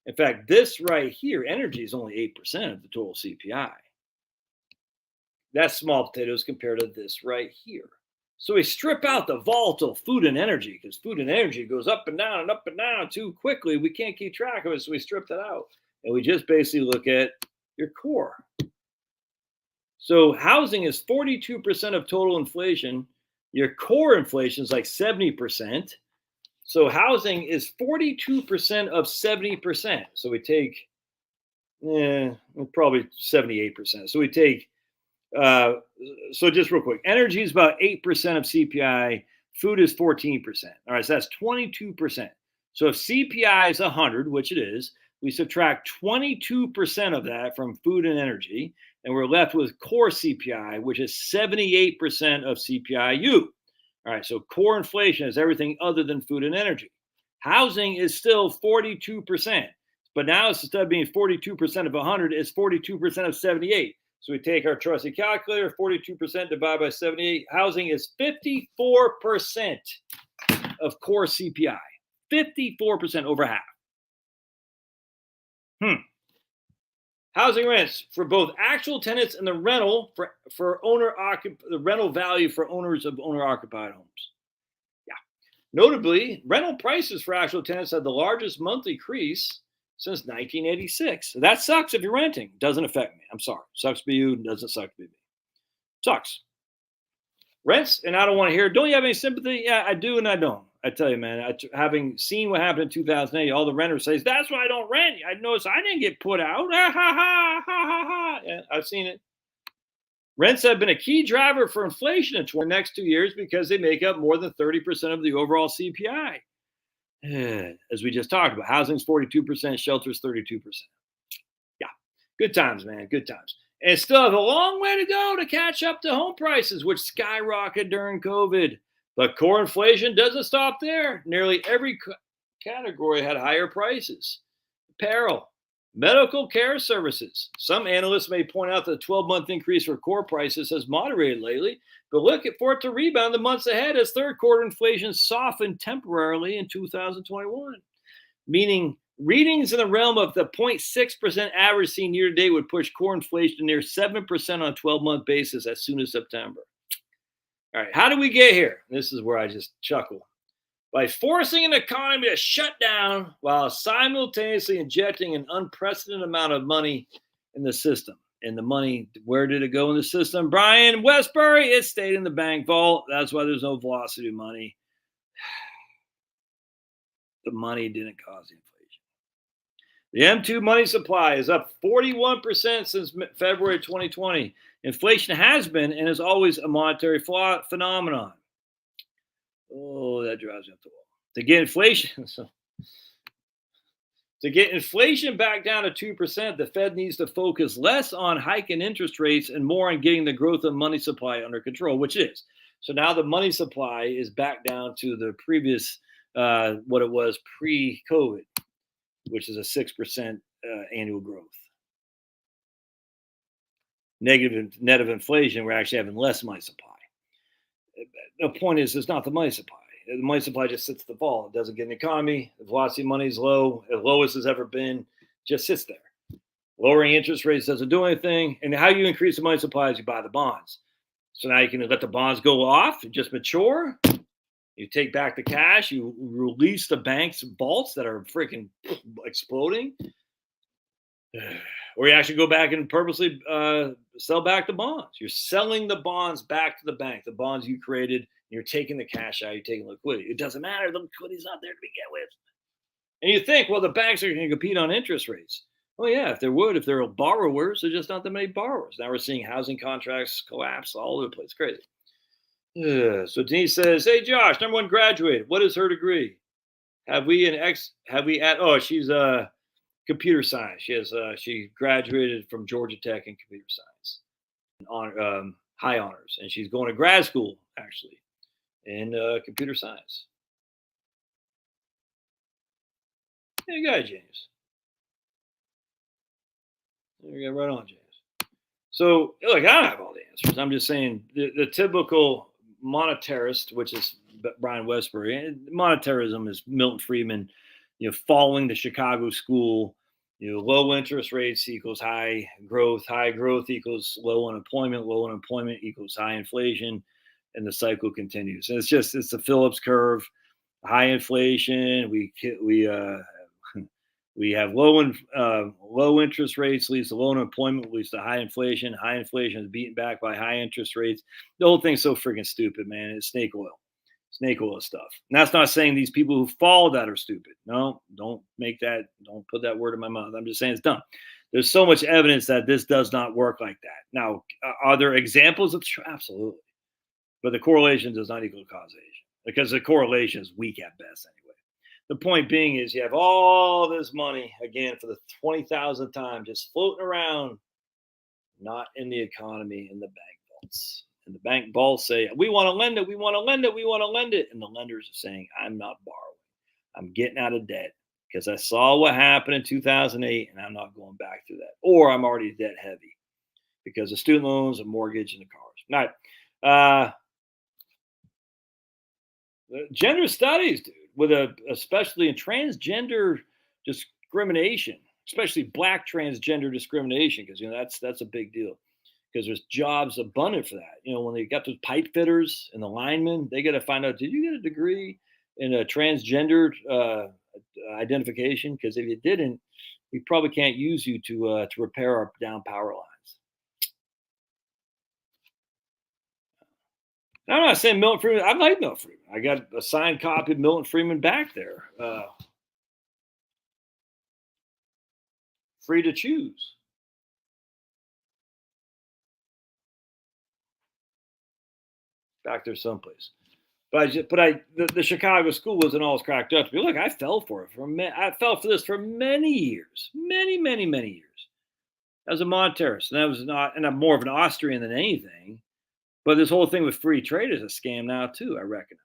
In fact, this right here, energy is only 8% of the total CPI. That's small potatoes compared to this right here. So we strip out the volatile food and energy because food and energy goes up and down too quickly. We can't keep track of it, so we strip that out. And we just basically look at your core. So housing is 42% of total inflation. Your core inflation is like 70%. So housing is 42% of 70%. So we take, probably 78%. So we take, so just real quick, energy is about 8% of CPI. Food is 14%. All right, so that's 22%. So if CPI is 100, which it is, we subtract 22% of that from food and energy, and we're left with core CPI, which is 78% of CPIU. All right, so core inflation is everything other than food and energy. Housing is still 42%, but now instead of being 42% of 100, it's 42% of 78. So we take our trusty calculator, 42% divided by 78. Housing is 54% of core CPI. 54%, over half. Housing rents for both actual tenants and the rental for the rental value for owners of owner-occupied homes. Yeah. Notably, rental prices for actual tenants had the largest monthly increase since 1986. So that sucks if you're renting. Doesn't affect me. I'm sorry. Sucks to be you. Doesn't suck to be me. Sucks. Rents, and I don't want to hear, don't you have any sympathy? Yeah, I do and I don't. I tell you, man, having seen what happened in 2008, all the renters say, that's why I don't rent. I noticed I didn't get put out. Ha, ha, ha, ha, ha, ha. Yeah, I've seen it. Rents have been a key driver for inflation in the next 2 years because they make up more than 30% of the overall CPI. As we just talked about, housing's 42%, shelter's 32%. Yeah, good times, man, good times. And still have a long way to go to catch up to home prices, which skyrocketed during COVID. But core inflation doesn't stop there. Nearly every category had higher prices. Apparel, medical care services. Some analysts may point out that the 12-month increase for core prices has moderated lately, but look for it to rebound the months ahead as third quarter inflation softened temporarily in 2021. Meaning readings in the realm of the 0.6% average seen year to date would push core inflation near 7% on a 12-month basis as soon as September. All right, how did we get here? This is where I just chuckle. By forcing an economy to shut down while simultaneously injecting an unprecedented amount of money in the system. And the money, where did it go in the system? Brian Westbury, it stayed in the bank vault. That's why there's no velocity money. The money didn't cause the inflation. The M2 money supply is up 41% since February 2020. Inflation has been and is always a monetary phenomenon. Oh, that drives me up the wall. To get inflation back down to 2%, the Fed needs to focus less on hiking interest rates and more on getting the growth of money supply under control, which is. So now the money supply is back down to the previous, what it was pre-COVID, which is a 6% annual growth. Negative net of inflation, we're actually having less money supply. The point is, it's not the money supply. The money supply just sits at the vault. It doesn't get an economy. The velocity of money is low, as low as it's ever been, just sits there. Lowering interest rates doesn't do anything. And how you increase the money supply is you buy the bonds. So now you can let the bonds go off and just mature. You take back the cash. You release the bank's vaults that are freaking exploding. Or you actually go back and purposely sell back the bonds. You're selling the bonds back to the bank, the bonds you created. You're taking the cash out. You're taking liquidity. It doesn't matter. The liquidity's not there to begin with. And you think, well, the banks are going to compete on interest rates. Well, yeah, if there are borrowers, there's just not that many borrowers. Now we're seeing housing contracts collapse all over the place. Crazy. So Denise says, hey, Josh, number one graduated. What is her degree? She's computer science. She graduated from Georgia Tech in computer science, on high honors, and she's going to grad school actually in computer science. There you go, James. There you go, right on, James. So look, I don't have all the answers. I'm just saying the typical monetarist, which is Brian Westbury, and monetarism is Milton Friedman, following the Chicago school. Low interest rates equals high growth equals low unemployment equals high inflation, and the cycle continues. And it's the Phillips curve. High inflation, we We have low interest rates leads to low unemployment, leads to high inflation. High inflation is beaten back by high interest rates. The whole thing's so freaking stupid, man. It's snake oil stuff. And that's not saying these people who follow that are stupid. No, don't put that word in my mouth. I'm just saying it's dumb. There's so much evidence that this does not work like that. Now, are there examples of absolutely, but the correlation does not equal causation because the correlation is weak at best anyway. The point being is you have all this money again for the 20,000th time just floating around, not in the economy, in the bank vaults. And the bank vaults say, we want to lend it, we want to lend it, we want to lend it. And the lenders are saying, I'm not borrowing. I'm getting out of debt because I saw what happened in 2008 and I'm not going back through that. Or I'm already debt heavy because of student loans and mortgage and the cars. Now, gender studies, dude, with especially in transgender discrimination, especially black transgender discrimination, because that's a big deal. Because there's jobs abundant for that. When they got those pipe fitters and the linemen, they got to find out, did you get a degree in a transgender identification? Because if you didn't, we probably can't use you to repair our down power lines. I'm not saying Milton Friedman. I like Milton Friedman. I got a signed copy of Milton Friedman back there. Free to choose. Back there someplace. But the Chicago school wasn't always cracked up. Look, I fell for it. I fell for this for many years, many years. I was a monetarist, and I'm more of an Austrian than anything. But this whole thing with free trade is a scam now too. I recognize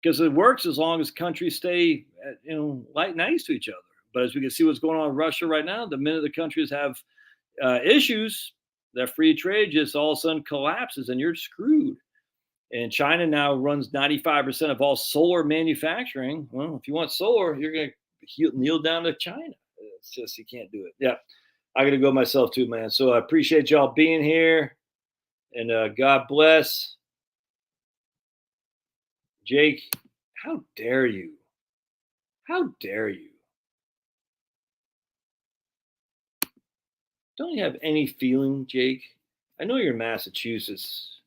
because it works as long as countries stay, nice to each other. But as we can see, what's going on in Russia right now, the minute the countries have issues, that free trade just all of a sudden collapses, and you're screwed. And China now runs 95% of all solar manufacturing. Well, if you want solar, you're going to kneel down to China. It's just, you can't do it. Yeah. I got to go myself too, man. So I appreciate y'all being here. And God bless. Jake, how dare you? How dare you? Don't you have any feeling, Jake? I know you're in Massachusetts.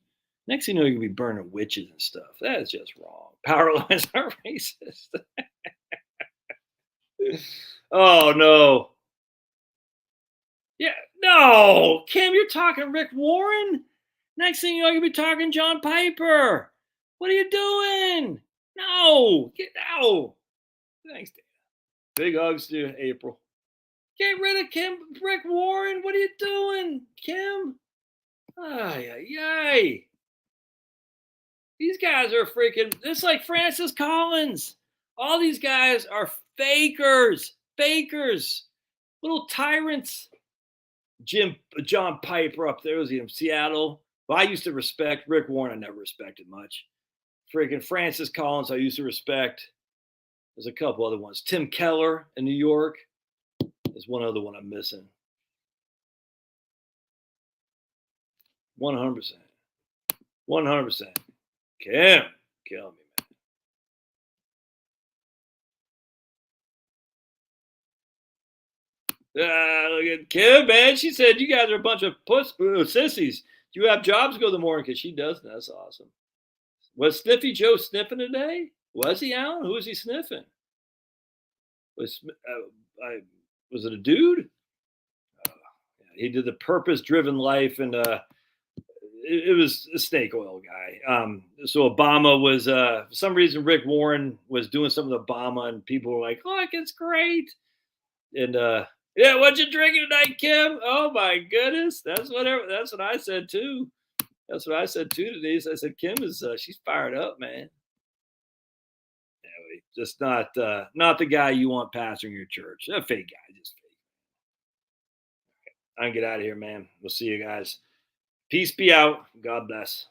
Next thing you know, you're going to be burning witches and stuff. That is just wrong. Power lines are racist. Oh, no. Yeah, no. Kim, you're talking Rick Warren? Next thing you know, you'll be talking John Piper. What are you doing? No. Get out. Thanks, Dan. Big hugs to you, April. Get rid of Rick Warren. What are you doing, Kim? Ay. These guys are freaking, it's like Francis Collins. All these guys are fakers, little tyrants. John Piper up there was in Seattle. Well, I used to respect Rick Warren. I never respected much. Freaking Francis Collins, I used to respect. There's a couple other ones. Tim Keller in New York. There's one other one I'm missing. 100%. 100%. Kim, kill me, man. Look at Kim, man. She said you guys are a bunch of sissies. Do you have jobs? Go to the morning because she doesn't. That's awesome. Was Sniffy Joe sniffing today? Was he, Alan? Who was he sniffing? Was it a dude? He did the purpose-driven life, and it was a snake oil guy. So Obama was, for some reason, Rick Warren was doing something with Obama, and people were like, "Look, it's great." And yeah, what you drinking tonight, Kim? Oh my goodness, that's what I said too. That's what I said too today. So I said Kim is she's fired up, man. Anyway, just not the guy you want pastoring your church. A fake guy, just fake. I can get out of here, man. We'll see you guys. Peace be out. God bless.